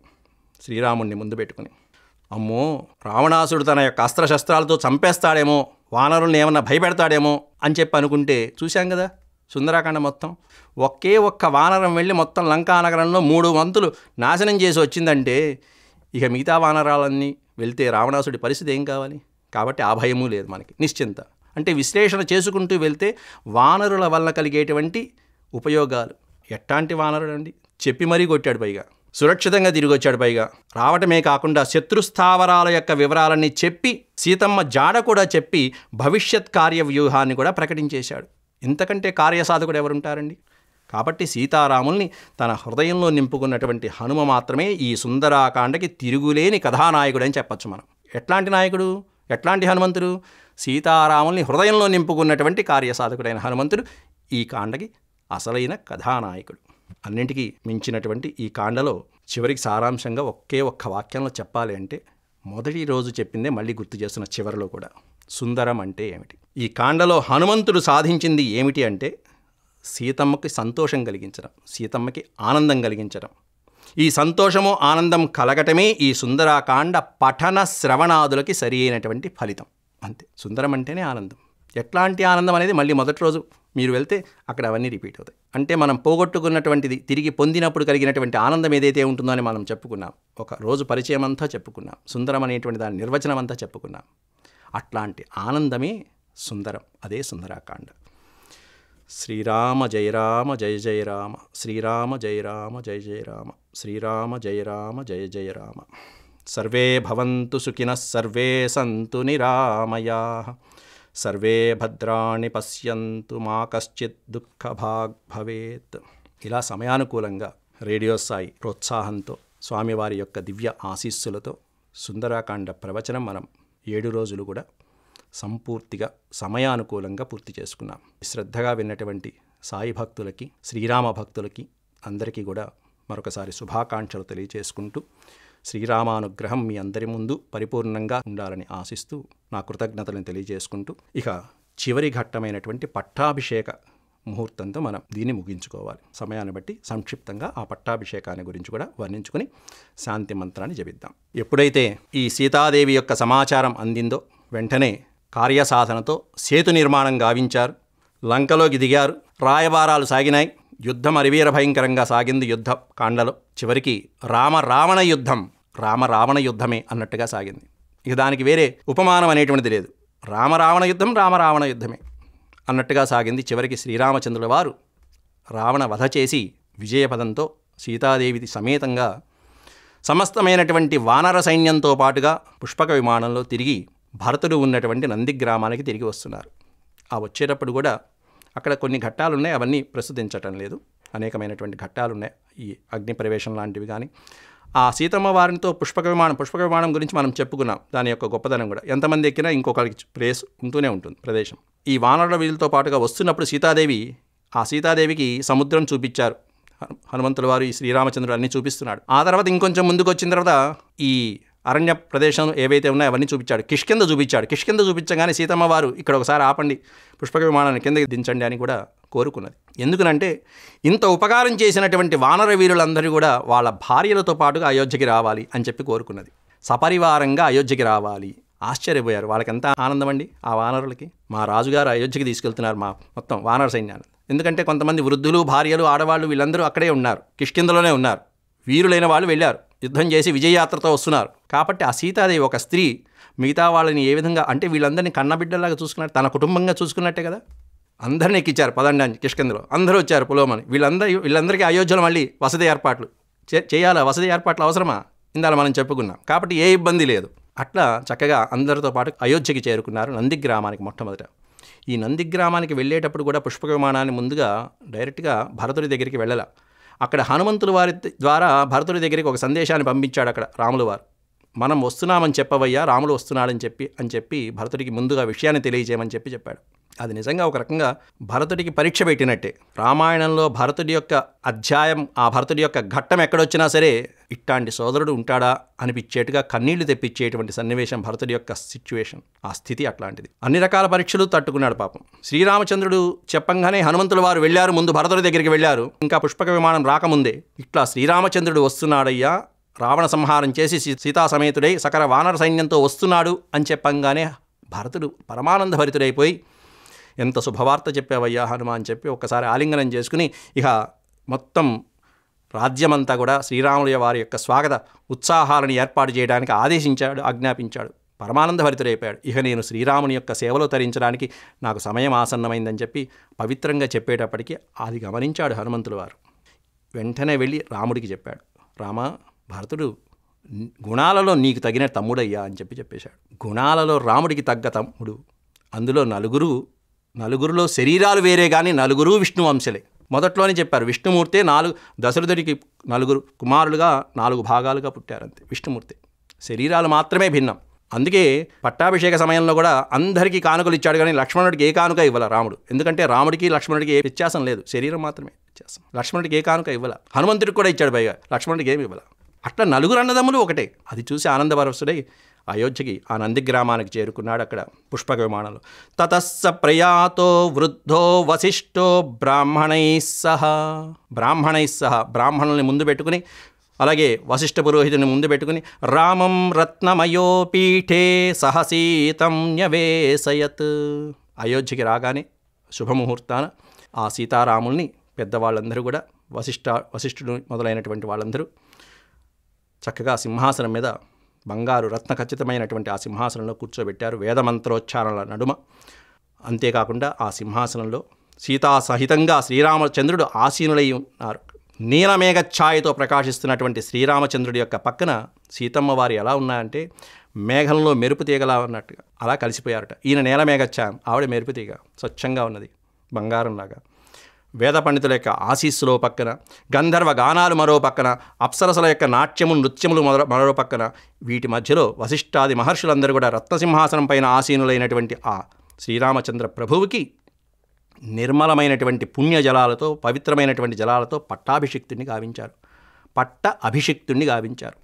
శ్రీరాముణ్ణి ముందు పెట్టుకుని. అమ్మో, రావణాసుడు తన యొక్క అస్త్రశస్త్రాలతో చంపేస్తాడేమో, వానరుల్ని ఏమన్నా భయపెడతాడేమో అని చెప్పి అనుకుంటే చూశాం కదా సుందరాకాండ మొత్తం. ఒక్క వానరం వెళ్ళి మొత్తం లంకానగరంలో 3 వంతులు నాశనం చేసి వచ్చిందంటే ఇక మిగతా వానరాలన్నీ వెళ్తే రావణాసుడి పరిస్థితి ఏం కావాలి? కాబట్టి ఆ భయము లేదు మనకి, నిశ్చింత. అంటే విశ్లేషణ చేసుకుంటూ వెళ్తే వానరుల వల్ల కలిగేటువంటి ఉపయోగాలు. ఎట్లాంటి వానరుడు అండి, చెప్పి మరీ కొట్టాడు, పైగా సురక్షితంగా తిరిగి వచ్చాడు. పైగా రావటమే కాకుండా శత్రుస్థావరాల యొక్క వివరాలన్నీ చెప్పి, సీతమ్మ జాడ కూడా చెప్పి, భవిష్యత్ కార్యవ్యూహాన్ని కూడా ప్రకటించేశాడు. ఇంతకంటే కార్యసాధకుడు ఎవరుంటారండి? కాబట్టి సీతారాముల్ని తన హృదయంలో నింపుకున్నటువంటి హనుమ మాత్రమే ఈ సుందరాకాండకి తిరుగులేని కథానాయకుడు అని చెప్పచ్చు మనం. ఎట్లాంటి నాయకుడు, ఎట్లాంటి హనుమంతుడు? సీతారాముల్ని హృదయంలో నింపుకున్నటువంటి కార్యసాధకుడైన హనుమంతుడు ఈ కాండకి అసలైన కథానాయకుడు. అన్నింటికీ మించినటువంటి ఈ కాండలో చివరికి సారాంశంగా ఒక్క వాక్యంలో చెప్పాలి అంటే, మొదటి రోజు చెప్పిందే మళ్ళీ గుర్తు చేస్తున్న చివరిలో కూడా. సుందరం అంటే ఏమిటి? ఈ కాండలో హనుమంతుడు సాధించింది ఏమిటి అంటే సీతమ్మకి సంతోషం కలిగించడం, సీతమ్మకి ఆనందం కలిగించడం. ఈ సంతోషము, ఆనందం కలగటమే ఈ సుందరాకాండ పఠన శ్రవణాదులకి సరి అయినటువంటి ఫలితం. అంతే. సుందరం అంటేనే ఆనందం. ఎట్లాంటి ఆనందం అనేది మళ్ళీ మొదటి రోజు మీరు వెళ్తే అక్కడ అవన్నీ రిపీట్ అవుతాయి. అంటే మనం పోగొట్టుకున్నటువంటిది తిరిగి పొందినప్పుడు కలిగినటువంటి ఆనందం ఏదైతే ఉంటుందో అని మనం చెప్పుకున్నాం. ఒక రోజు పరిచయం అంతా చెప్పుకున్నాం, సుందరం అనేటువంటి దాని నిర్వచనం అంతా చెప్పుకున్నాం. అట్లాంటి ఆనందమే సుందరం, అదే సుందరాకాండ. శ్రీరామ జయ రామ జయ జయ రామ, శ్రీరామ జయ రామ జయ జయ రామ, శ్రీరామ జయ రామ జయ జయ రామ. సర్వే భవంతు సుఖినః, సర్వే సంతు నిరామయాః, సర్వే భద్రాణి పశ్యంతు, మా కశ్చిత్ దుఃఖభాగ్ భవేత్. ఇలా సమయానుకూలంగా రేడియో సాయి ప్రోత్సాహంతో, స్వామివారి యొక్క దివ్య ఆశీస్సులతో సుందరాకాండ ప్రవచనం మనం 7 రోజులు కూడా సంపూర్తిగా సమయానుకూలంగా పూర్తి చేసుకున్నాం. శ్రద్ధగా విన్నటువంటి సాయి భక్తులకి, శ్రీరామ భక్తులకి అందరికీ కూడా మరొకసారి శుభాకాంక్షలు తెలియజేసుకుంటూ, శ్రీరామానుగ్రహం మీ అందరి ముందు పరిపూర్ణంగా ఉండాలని ఆశిస్తూ నా కృతజ్ఞతలను తెలియజేసుకుంటూ, ఇక చివరి ఘట్టమైనటువంటి పట్టాభిషేక ముహూర్తంతో మనం దీన్ని ముగించుకోవాలి. సమయాన్ని బట్టి సంక్షిప్తంగా ఆ పట్టాభిషేకాన్ని గురించి కూడా వర్ణించుకుని శాంతి మంత్రాన్ని జపిద్దాం. ఎప్పుడైతే ఈ సీతాదేవి యొక్క సమాచారం అందిందో వెంటనే కార్యసాధనతో సేతు నిర్మాణం గావించారు, లంకలోకి దిగారు, రాయబారాలు సాగినాయి. యుద్ధం అరివీర భయంకరంగా సాగింది. యుద్ధ కాండలో చివరికి రావణ రావణ యుద్ధమే అన్నట్టుగా సాగింది. ఇక దానికి వేరే ఉపమానం అనేటువంటిది లేదు. రావణ యుద్ధమే అన్నట్టుగా సాగింది. చివరికి శ్రీరామచంద్రుల వారు రావణ వధ చేసి విజయపదంతో సీతాదేవి సమేతంగా సమస్తమైనటువంటి వానర సైన్యంతో పాటుగా పుష్పక విమానంలో తిరిగి భరతుడు ఉన్నటువంటి నంది గ్రామానికి తిరిగి వస్తున్నారు. ఆ వచ్చేటప్పుడు కూడా అక్కడ కొన్ని ఘట్టాలు ఉన్నాయి, అవన్నీ ప్రస్తుతించటం లేదు. అనేకమైనటువంటి ఘట్టాలు ఉన్నాయి, ఈ అగ్ని ప్రవేశం లాంటివి కానీ. ఆ సీతమ్మ వారితో పుష్పక విమానం గురించి మనం చెప్పుకున్నాం. దాని యొక్క గొప్పదనం కూడా, ఎంతమంది ఎక్కినా ఇంకొకరికి ప్లేస్ ఉంటూనే ఉంటుంది, ప్రదేశం. ఈ వానరుల వీళ్ళతో పాటుగా వస్తున్నప్పుడు సీతాదేవికి సముద్రం చూపించారు హనుమంతుల వారు. ఈ శ్రీరామచంద్రుడు అన్నీ చూపిస్తున్నాడు. ఆ తర్వాత ఇంకొంచెం ముందుకు వచ్చిన తర్వాత ఈ అరణ్య ప్రదేశం ఏవైతే ఉన్నాయో అవన్నీ చూపించాడు. కిష్కింద చూపించగానే సీతమ్మ వారు ఇక్కడ ఒకసారి ఆపండి, పుష్పక విమానాన్ని కిందకి దించండి అని కూడా కోరుకున్నది. ఎందుకనంటే ఇంత ఉపకారం చేసినటువంటి వానర వీరులందరూ కూడా వాళ్ళ భార్యలతో పాటుగా అయోధ్యకి రావాలి అని చెప్పి కోరుకున్నది. సపరివారంగా అయోధ్యకి రావాలి. ఆశ్చర్యపోయారు. వాళ్ళకి ఎంత ఆనందం అండి ఆ వానరులకి. మా రాజుగారు అయోధ్యకి తీసుకెళ్తున్నారు మా మొత్తం వానర సైన్యాన్ని. ఎందుకంటే కొంతమంది వృద్ధులు, భార్యలు, ఆడవాళ్ళు వీళ్ళందరూ అక్కడే ఉన్నారు, కిష్కిందలోనే ఉన్నారు. వీరులైన వాళ్ళు వెళ్ళారు, యుద్ధం చేసి విజయయాత్రతో వస్తున్నారు. కాబట్టి ఆ సీతాదేవి ఒక స్త్రీ మిగతా వాళ్ళని ఏ విధంగా అంటే వీళ్ళందరినీ కన్నబిడ్డలాగా చూసుకున్నట్టు, తన కుటుంబంగా చూసుకున్నట్టే కదా. అందరినీ ఎక్కించారు, పదండి అని కిష్కిందలో అందరూ వచ్చారు పులోమని. వీళ్ళందరికీ అయోధ్యలో మళ్ళీ వసతి ఏర్పాట్లు చేయాలా? వసతి ఏర్పాట్లు అవసరమా? ఇందాక మనం చెప్పుకున్నాం. కాబట్టి ఏ ఇబ్బంది లేదు. అట్లా చక్కగా అందరితో పాటు అయోధ్యకి చేరుకున్నారు, నంది గ్రామానికి. మొట్టమొదట ఈ నంది గ్రామానికి వెళ్ళేటప్పుడు కూడా పుష్పక విమానాన్ని ముందుగా డైరెక్ట్గా భరతుడి దగ్గరికి వెళ్ళాల. అక్కడ హనుమంతుల వారి ద్వారా భరతుడి దగ్గరికి ఒక సందేశాన్ని పంపించాడు అక్కడ రాముల వారు. మనం వస్తున్నామని చెప్పవయ్యా, రాములు వస్తున్నాడని చెప్పి భరతుడికి ముందుగా విషయాన్ని తెలియజేయమని చెప్పాడు. అది నిజంగా ఒక రకంగా భరతుడికి పరీక్ష పెట్టినట్టే. రామాయణంలో భరతుడి యొక్క అధ్యాయం, ఆ భరతుడి యొక్క ఘట్టం ఎక్కడొచ్చినా సరే ఇట్లాంటి సోదరుడు ఉంటాడా అనిపించేట్టుగా కన్నీళ్లు తెప్పించేటువంటి సన్నివేశం భరతుడి యొక్క సిచ్యువేషన్. ఆ స్థితి అట్లాంటిది. అన్ని రకాల పరీక్షలు తట్టుకున్నాడు పాపం. శ్రీరామచంద్రుడు చెప్పంగానే హనుమంతుల వారు వెళ్ళారు, ముందు భరతుడి దగ్గరికి వెళ్ళారు. ఇంకా పుష్పక విమానం రాకముందే ఇట్లా శ్రీరామచంద్రుడు వస్తున్నాడయ్యా, రావణ సంహారం చేసి సీతా సమేతుడై సకల వానర సైన్యంతో వస్తున్నాడు అని చెప్పంగానే భరతుడు పరమానంద భరితుడైపోయి, ఎంత శుభవార్త చెప్పావయ్యా హనుమ అని చెప్పి ఒక్కసారి ఆలింగనం చేసుకుని ఇక మొత్తం రాజ్యమంతా కూడా శ్రీరాముల వారి యొక్క స్వాగత ఉత్సాహాలను ఏర్పాటు చేయడానికి ఆజ్ఞాపించాడు. పరమానంద భరితుడైపోయాడు. ఇక నేను శ్రీరాముని యొక్క సేవలో తరించడానికి నాకు సమయం ఆసన్నమైందని చెప్పి పవిత్రంగా చెప్పేటప్పటికీ అది గమనించాడు హనుమంతుల వారు. వెంటనే వెళ్ళి రాముడికి చెప్పాడు, రామా, భరతుడు గుణాలలో నీకు తగిన తమ్ముడయ్యా అని చెప్పేశాడు. గుణాలలో రాముడికి తగ్గ తమ్ముడు. అందులో నలుగురులో శరీరాలు వేరే కానీ నలుగురు విష్ణు వంశలే. మొదట్లోనే చెప్పారు, విష్ణుమూర్తే దశరథుడికి 4 కుమారులుగా 4 భాగాలుగా పుట్టారంతే విష్ణుమూర్తి. శరీరాలు మాత్రమే భిన్నం. అందుకే పట్టాభిషేక సమయంలో కూడా అందరికీ కానుకలు ఇచ్చాడు, కానీ లక్ష్మణుడికి ఏ కానుక ఇవ్వాల రాముడు. ఎందుకంటే రాముడికి లక్ష్మణుడికి ఏ వ్యత్యాసం లేదు, శరీరం మాత్రమే వ్యత్యాసం. లక్ష్మణుడికి ఏ కానుక ఇవ్వాల. హనుమంతుడికి కూడా ఇచ్చాడు పైగా, లక్ష్మణుడికి ఏమి ఇవ్వాల. అట్లా 4 అన్నదమ్ములు ఒకటే. అది చూసి ఆనందపరవశుడై అయోధ్యకి ఆ నంది గ్రామానికి చేరుకున్నాడు అక్కడ పుష్పక విమానంలో. తతస్స ప్రయాతో వృద్ధో వశిష్ఠో బ్రాహ్మణైః సహ బ్రాహ్మణుల్ని ముందు పెట్టుకుని, అలాగే వశిష్ఠ పురోహితుని ముందు పెట్టుకుని రామం రత్నమయోపీఠే సహసీతం న్యవేశయత్. అయోధ్యకి రాగానే శుభముహూర్తాన ఆ సీతారాముల్ని పెద్దవాళ్ళందరూ కూడా వశిష్ఠుడు మొదలైనటువంటి వాళ్ళందరూ చక్కగా సింహాసనం మీద బంగారు రత్న ఖచ్చితమైనటువంటి ఆ సింహాసనంలో కూర్చోబెట్టారు, వేదమంత్రోచ్చారణల నడుమ. అంతేకాకుండా ఆ సింహాసనంలో సీతా సహితంగా శ్రీరామచంద్రుడు ఆసీనులై ఉన్నారు. నీలమేఘ ఛాయతో ప్రకాశిస్తున్నటువంటి శ్రీరామచంద్రుడి యొక్క పక్కన సీతమ్మ వారు ఎలా ఉన్నాయంటే మేఘంలో మెరుపు తీగలా ఉన్నట్టుగా అలా కలిసిపోయారట. ఈయన నీలమేఘ ఛాయం, ఆవిడ మెరుపు తీగ, స్వచ్ఛంగా ఉన్నది బంగారంలాగా. వేద పండితుల యొక్క ఆశీస్సులో పక్కన, గంధర్వ గానాలు మరో పక్కన, అప్సరసల యొక్క నాట్యము నృత్యములు మరో పక్కన, వీటి మధ్యలో వశిష్ఠాది మహర్షులందరూ కూడా రత్నసింహాసనం పైన ఆసీనులైనటువంటి ఆ శ్రీరామచంద్ర ప్రభువుకి నిర్మలమైనటువంటి పుణ్యజలాలతో, పవిత్రమైనటువంటి జలాలతో పట్టాభిషిక్తుడిని గావించారు.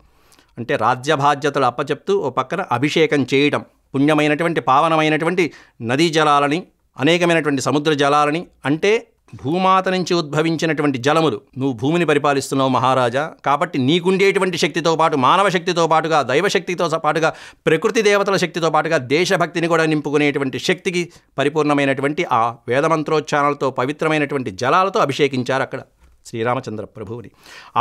అంటే రాజ్య బాధ్యతలు అప్పచెప్తూ ఓ పక్కన అభిషేకం చేయటం, పుణ్యమైనటువంటి పావనమైనటువంటి నదీ జలాలని, అనేకమైనటువంటి సముద్ర జలాలని, అంటే భూమాత నుంచి ఉద్భవించినటువంటి జలములు. నువ్వు భూమిని పరిపాలిస్తున్నావు మహారాజా, కాబట్టి నీకుండేటువంటి శక్తితో పాటు, మానవ శక్తితో పాటుగా, దైవశక్తితో పాటుగా, ప్రకృతి దేవతల శక్తితో పాటుగా దేశభక్తిని కూడా నింపుకునేటువంటి శక్తికి పరిపూర్ణమైనటువంటి ఆ వేదమంత్రోచ్చారణలతో పవిత్రమైనటువంటి జలాలతో అభిషేకించారు అక్కడ శ్రీరామచంద్ర ప్రభువుని.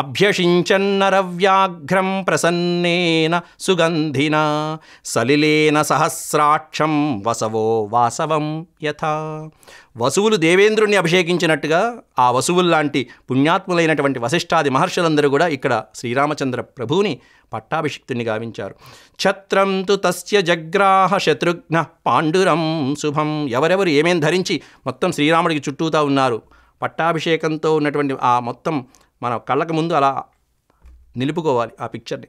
అభ్యషించన్నరవ్యాఘ్రం ప్రసన్నేన సుగంధినా సలిలేన సహస్రాక్షం వసవో వాసవం యథా. వసువులు దేవేంద్రుణ్ణి అభిషేకించినట్టుగా ఆ వసువుల్లాంటి పుణ్యాత్ములైనటువంటి వశిష్ఠాది మహర్షులందరూ కూడా ఇక్కడ శ్రీరామచంద్ర ప్రభువుని పట్టాభిషిక్తుని గావించారు. ఛత్రం తు తస్య జగ్రాహ శత్రుఘ్న పాండురం శుభం. ఎవరెవరు ఏమేం ధరించి మొత్తం శ్రీరాముడికి చుట్టూతా ఉన్నారు. పట్టాభిషేకంతో ఉన్నటువంటి ఆ మొత్తం మన కళ్ళకు ముందు అలా నిలుపుకోవాలి ఆ పిక్చర్ని.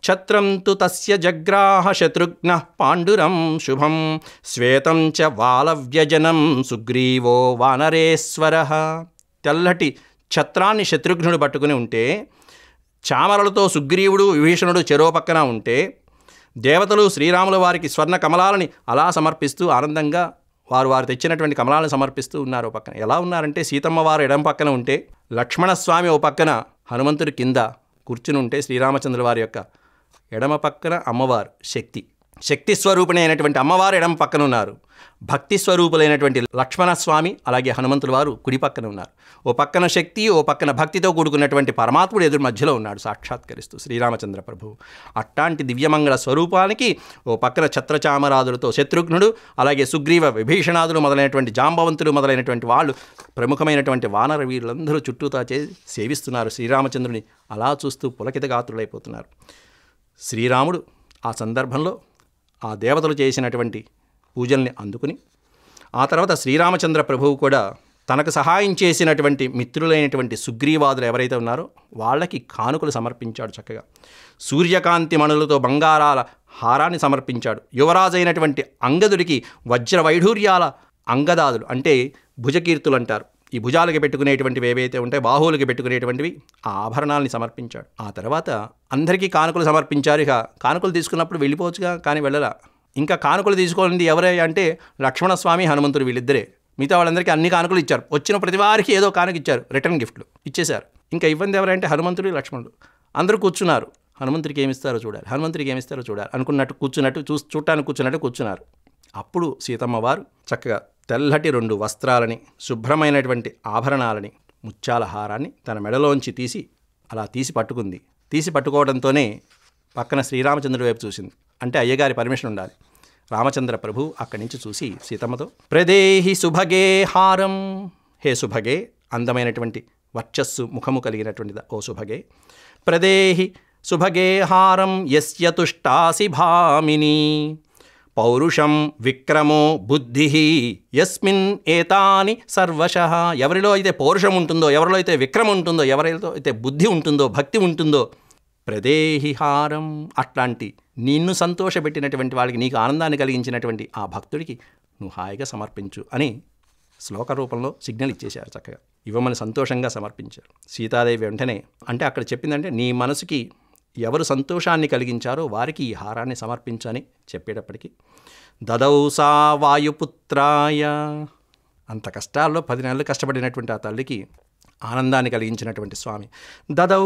ఛత్రం తు తస్య జగ్రాహ శత్రుఘ్న పాండురం శుభం శ్వేతం చ వాలవ్యజనం సుగ్రీవో వానరేశ్వర. తెల్లటి ఛత్రాన్ని శత్రుఘ్నుడు పట్టుకుని ఉంటే, చామరలతో సుగ్రీవుడు విభీషణుడు చెరో పక్కన ఉంటే, దేవతలు శ్రీరాముల వారికి స్వర్ణ కమలాలని అలా సమర్పిస్తూ ఆనందంగా వారు తెచ్చినటువంటి కమలాలను సమర్పిస్తూ ఉన్నారు. ఓ పక్కన ఎలా ఉన్నారంటే, సీతమ్మ వారు ఎడం పక్కన ఉంటే, లక్ష్మణస్వామి ఓ పక్కన హనుమంతుడి కింద కూర్చుని ఉంటే, శ్రీరామచంద్రుల వారి యొక్క ఎడమ పక్కన అమ్మవారు శక్తి స్వరూపిణి అయినటువంటి అమ్మవారు ఎడమ పక్కన ఉన్నారు. భక్తి స్వరూపులైనటువంటి లక్ష్మణస్వామి అలాగే హనుమంతుల వారు కుడి పక్కన ఉన్నారు. ఓ పక్కన శక్తి, ఓ పక్కన భక్తితో కూడుకున్నటువంటి పరమాత్ముడు ఎదురు మధ్యలో ఉన్నాడు సాక్షాత్కరిస్తూ శ్రీరామచంద్ర ప్రభువు. అట్టాంటి దివ్యమంగళ స్వరూపానికి ఓ పక్కన ఛత్రచామరాదులతో శత్రుఘ్నుడు, అలాగే సుగ్రీవ విభీషణాదులు మొదలైనటువంటి జాంబవంతులు మొదలైనటువంటి వాళ్ళు ప్రముఖమైనటువంటి వానర వీరులందరూ చుట్టూతా సేవిస్తున్నారు శ్రీరామచంద్రుని. అలా చూస్తూ పులకితగాత్రులైపోతున్నారు. శ్రీరాముడు ఆ సందర్భంలో ఆ దేవతలు చేసినటువంటి పూజల్ని అందుకుని, ఆ తర్వాత శ్రీరామచంద్ర ప్రభువు కూడా తనకు సహాయం చేసినటువంటి మిత్రులైనటువంటి సుగ్రీవాదులు ఎవరైతే ఉన్నారో వాళ్ళకి కానుకలు సమర్పించాడు. చక్కగా సూర్యకాంతి మణులతో బంగారాల హారాన్ని సమర్పించాడు. యువరాజైనటువంటి అంగదుడికి వజ్ర వైఢూర్యాల అంగదాదులు అంటే భుజకీర్తులు అంటారు. ఈ భుజాలకి పెట్టుకునేటువంటివి ఏవైతే ఉంటాయో, బాహువులకి పెట్టుకునేటువంటివి ఆ ఆభరణాలని సమర్పించాడు. ఆ తర్వాత అందరికీ కానుకలు సమర్పించారు. ఇక కానుకలు తీసుకున్నప్పుడు వెళ్ళిపోవచ్చుగా, కానీ వెళ్ళలా. ఇంకా కానుకలు తీసుకోవాలండి ఎవరే అంటే లక్ష్మణస్వామి, హనుమంతుడు వీళ్ళిద్దరే. మిగతా వాళ్ళందరికీ అన్ని కానుకలు ఇచ్చారు. వచ్చిన ప్రతి వారికి ఏదో కానుక ఇచ్చారు, రిటర్న్ గిఫ్ట్లు ఇచ్చేశారు. ఇంకా ఇబ్బంది ఎవరంటే హనుమంతుడు, లక్ష్మణుడు. అందరూ కూర్చున్నారు. హనుమంతుడికి ఏమిస్తారో చూడాలి అనుకున్నట్టు కూర్చున్నట్టు చూడటానికి కూర్చున్నారు. అప్పుడు సీతమ్మ వారు చక్కగా తెల్లటి 2 వస్త్రాలని, శుభ్రమైనటువంటి ఆభరణాలని, ముత్యాల హారాన్ని తన మెడలోంచి తీసి పట్టుకుంది. తీసి పట్టుకోవడంతోనే పక్కన శ్రీరామచంద్రుడి వైపు చూసింది. అంటే అయ్యగారి పర్మిషన్ ఉండాలి. రామచంద్ర ప్రభు అక్కడి నుంచి చూసి సీతమ్మతో, ప్రదేహి సుభగే హారం. హే సుభగే, అందమైనటువంటి వర్చస్సు ముఖము కలిగినటువంటిది ఓ సుభగే, ప్రదేహి సుభగే హారం యస్య తుష్టాసి భామిని పౌరుషం విక్రమో బుద్ధి యస్మిన్ ఏతాని సర్వశః. ఎవరిలో అయితే పౌరుషం ఉంటుందో, ఎవరిలో అయితే విక్రమం ఉంటుందో, ఎవరిలో అయితే బుద్ధి ఉంటుందో, భక్తి ఉంటుందో, ప్రదేహి హారం, అట్లాంటి నిన్ను సంతోషపెట్టినటువంటి వాళ్ళకి, నీకు ఆనందాన్ని కలిగించినటువంటి ఆ భక్తుడికి నువ్వు హాయిగా సమర్పించు అని శ్లోక రూపంలో సిగ్నల్ ఇచ్చేశారు. చక్కగా ఇవ్వమని సంతోషంగా సమర్పించారు. సీతాదేవి వెంటనే, అంటే అక్కడ చెప్పిందంటే నీ మనసుకి ఎవరు సంతోషాన్ని కలిగించారో వారికి ఈ హారాన్ని సమర్పించని చెప్పేటప్పటికీ, దదౌ సా వాయుపుత్రాయ. అంత కష్టాల్లో 10 నెలలు కష్టపడినటువంటి ఆ తల్లికి ఆనందాన్ని కలిగించినటువంటి స్వామి. దదౌ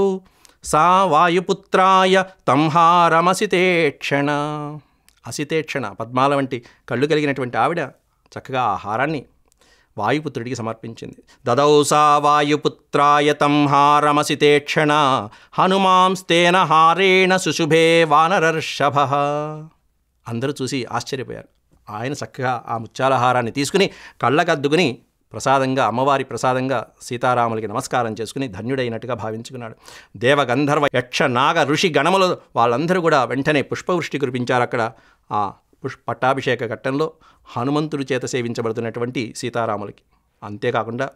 సా వాయుపుత్రాయ తంహారమసితేక్షణ. అసితేక్షణ, పద్మాల వంటి కళ్ళు కలిగినటువంటి ఆవిడ చక్కగా ఆ హారాన్ని వాయుపుత్రుడికి సమర్పించింది. దదౌ సా వాయుపుత్రాయ తంహారమసితేక్షణ హనుమాంస్తేన హారేణ సుశుభే వానరర్షభ. అందరూ చూసి ఆశ్చర్యపోయారు. ఆయన చక్కగా ఆ ముత్యాల హారాన్ని తీసుకుని కళ్ళకద్దుకుని ప్రసాదంగా, అమ్మవారి ప్రసాదంగా సీతారాములకి నమస్కారం చేసుకుని ధన్యుడైనట్టుగా భావించుకున్నాడు. దేవగంధర్వ యక్ష నాగ ఋషి గణములు వాళ్ళందరూ కూడా వెంటనే పుష్పవృష్టి కురిపించారు. అక్కడ ఆ పట్టాభిషేక ఘట్టంలో హనుమంతుడి చేత సేవించబడుతున్నటువంటి సీతారాములకి. అంతేకాకుండా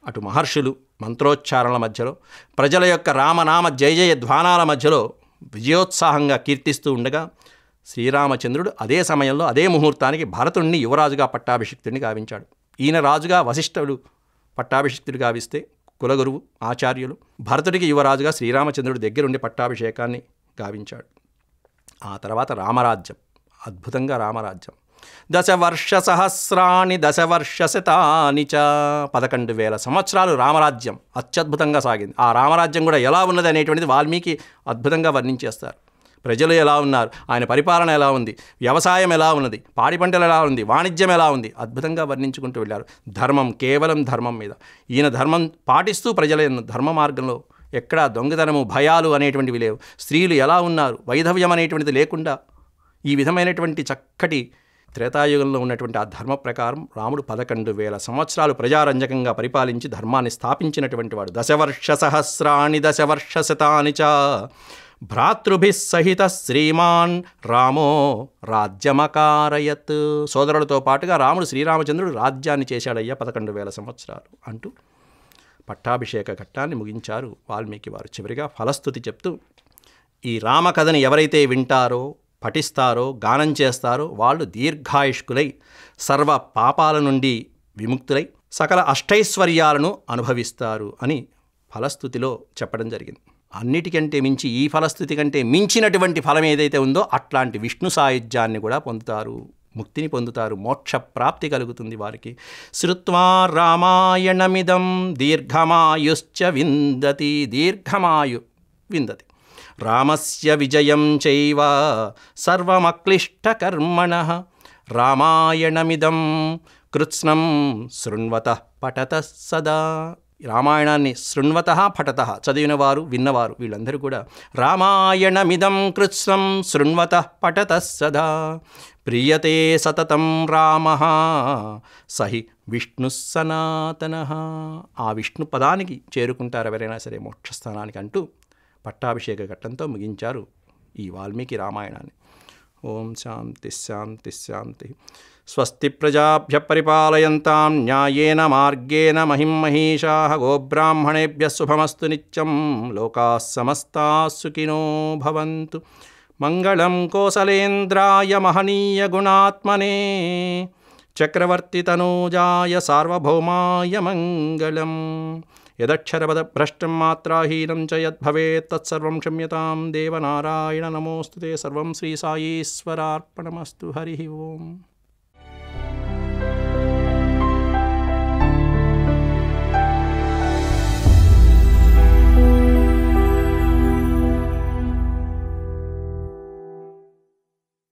అటు మహర్షులు మంత్రోచ్చారణల మధ్యలో, ప్రజల యొక్క రామనామ జయ జయ ధ్వానాల మధ్యలో విజయోత్సాహంగా కీర్తిస్తూ ఉండగా, శ్రీరామచంద్రుడు అదే సమయంలో అదే ముహూర్తానికి భరతుణ్ణి యువరాజుగా పట్టాభిషిక్తుడిని గావించాడు. ఈయన రాజుగా, వశిష్ఠుడు పట్టాభిషిక్తుడు గావిస్తే కులగురువు ఆచార్యులు, భరతుడికి యువరాజుగా శ్రీరామచంద్రుడి దగ్గరుండి పట్టాభిషేకాన్ని గావించాడు. ఆ తర్వాత రామరాజ్యం, అద్భుతంగా రామరాజ్యం. 10 వర్ష సహస్రాణి 10 వర్ష శతాని చ. 11,000 సంవత్సరాలు రామరాజ్యం అత్యద్భుతంగా సాగింది. ఆ రామరాజ్యం కూడా ఎలా ఉన్నది అనేటువంటిది వాల్మీకి అద్భుతంగా వర్ణించేస్తారు. ప్రజలు ఎలా ఉన్నారు, ఆయన పరిపాలన ఎలా ఉంది, వ్యవసాయం ఎలా ఉన్నది, పాడి పంటలు ఎలా ఉంది, వాణిజ్యం ఎలా ఉంది, అద్భుతంగా వర్ణించుకుంటూ వెళ్ళారు. ధర్మం, కేవలం ధర్మం మీద. ఈయన ధర్మం పాటిస్తూ ప్రజలను ధర్మ మార్గంలో ఎక్కడా దొంగతనము, భయాలు అనేటువంటివి లేవు. స్త్రీలు ఎలా ఉన్నారు, వైధవ్యం అనేటువంటిది లేకుండా ఈ విధమైనటువంటి చక్కటి త్రేతాయుగంలో ఉన్నటువంటి ఆ ధర్మ ప్రకారం రాముడు 11,000 సంవత్సరాలు ప్రజారంజకంగా పరిపాలించి ధర్మాన్ని స్థాపించినటువంటి వాడు. దశవర్ష సహస్రాణి దశవర్ష శతాని చ భ్రాతృభిః సహిత శ్రీమాన్ రామో రాజ్యమకారయత్. సోదరులతో పాటుగా రాముడు శ్రీరామచంద్రుడు రాజ్యాన్ని చేశాడయ్యా 11,000 సంవత్సరాలు అంటూ పట్టాభిషేక ఘట్టాన్ని ముగించారు వాల్మీకి వారు. చివరిగా ఫలస్తుతి చెప్తూ, ఈ రామకథని ఎవరైతే వింటారో, పఠిస్తారో, గానం చేస్తారో వాళ్ళు దీర్ఘాయుష్కులై సర్వ పాపాల నుండి విముక్తులై సకల అష్టైశ్వర్యాలను అనుభవిస్తారు అని ఫలస్తుతిలో చెప్పడం జరిగింది. అన్నిటికంటే మించి, ఈ ఫలస్తుతి కంటే మించినటువంటి ఫలం ఏదైతే ఉందో అట్లాంటి విష్ణు సాయుధ్యాన్ని కూడా పొందుతారు, ముక్తిని పొందుతారు, మోక్ష ప్రాప్తి కలుగుతుంది వారికి. శ్రుత్వా రామాయణమిదం దీర్ఘమాయుశ్చ విందతి. దీర్ఘమాయు విందతి. రామస్య విజయం చైవ సర్వమక్లిష్టకర్మణః రామాయణమిదం కృత్స్నం శృణ్వతః పఠతః సదా. రామాయణాన్ని శృణ్వతః పఠతః చదివినవారు, విన్నవారు వీళ్ళందరూ కూడా రామాయణమిదం కృత్స్నం శృణ్వతః పఠతః సదా ప్రియతే సతతం రామః సహి విష్ణు సనాతనః. ఆ విష్ణు పదానికి చేరుకుంటారు ఎవరైనా సరే మోక్షస్థానానికి అంటూ పట్టాభిషేక ఘట్టంతో ముగించారు ఈ వాల్మీకి రామాయణాన్ని. ఓం శాంతి శాంతి శాంతి. స్వస్తి ప్రజాభ్య పరిపాలయంతాం న్యాయేన మార్గేణ మహిం మహీషాః. గోబ్రాహ్మణేభ్యః శుభమస్తు నిత్యం. లోకాః సమస్తాః సుఖినో భవంతు. మంగళం కోసలేంద్రాయ మహనీయ గుణాత్మనే చక్రవర్తితనూజాయ సార్వభౌమాయ మంగళం. యదక్షరపదభ్రష్టం మాత్రాహీనం చ యద్భవేత్ తత్సర్వం క్షమ్యతాం దేవనారాయణ. నమోస్తుతే. సర్వం శ్రీ సాయీశ్వరార్పణమస్తు. హరి ఓం.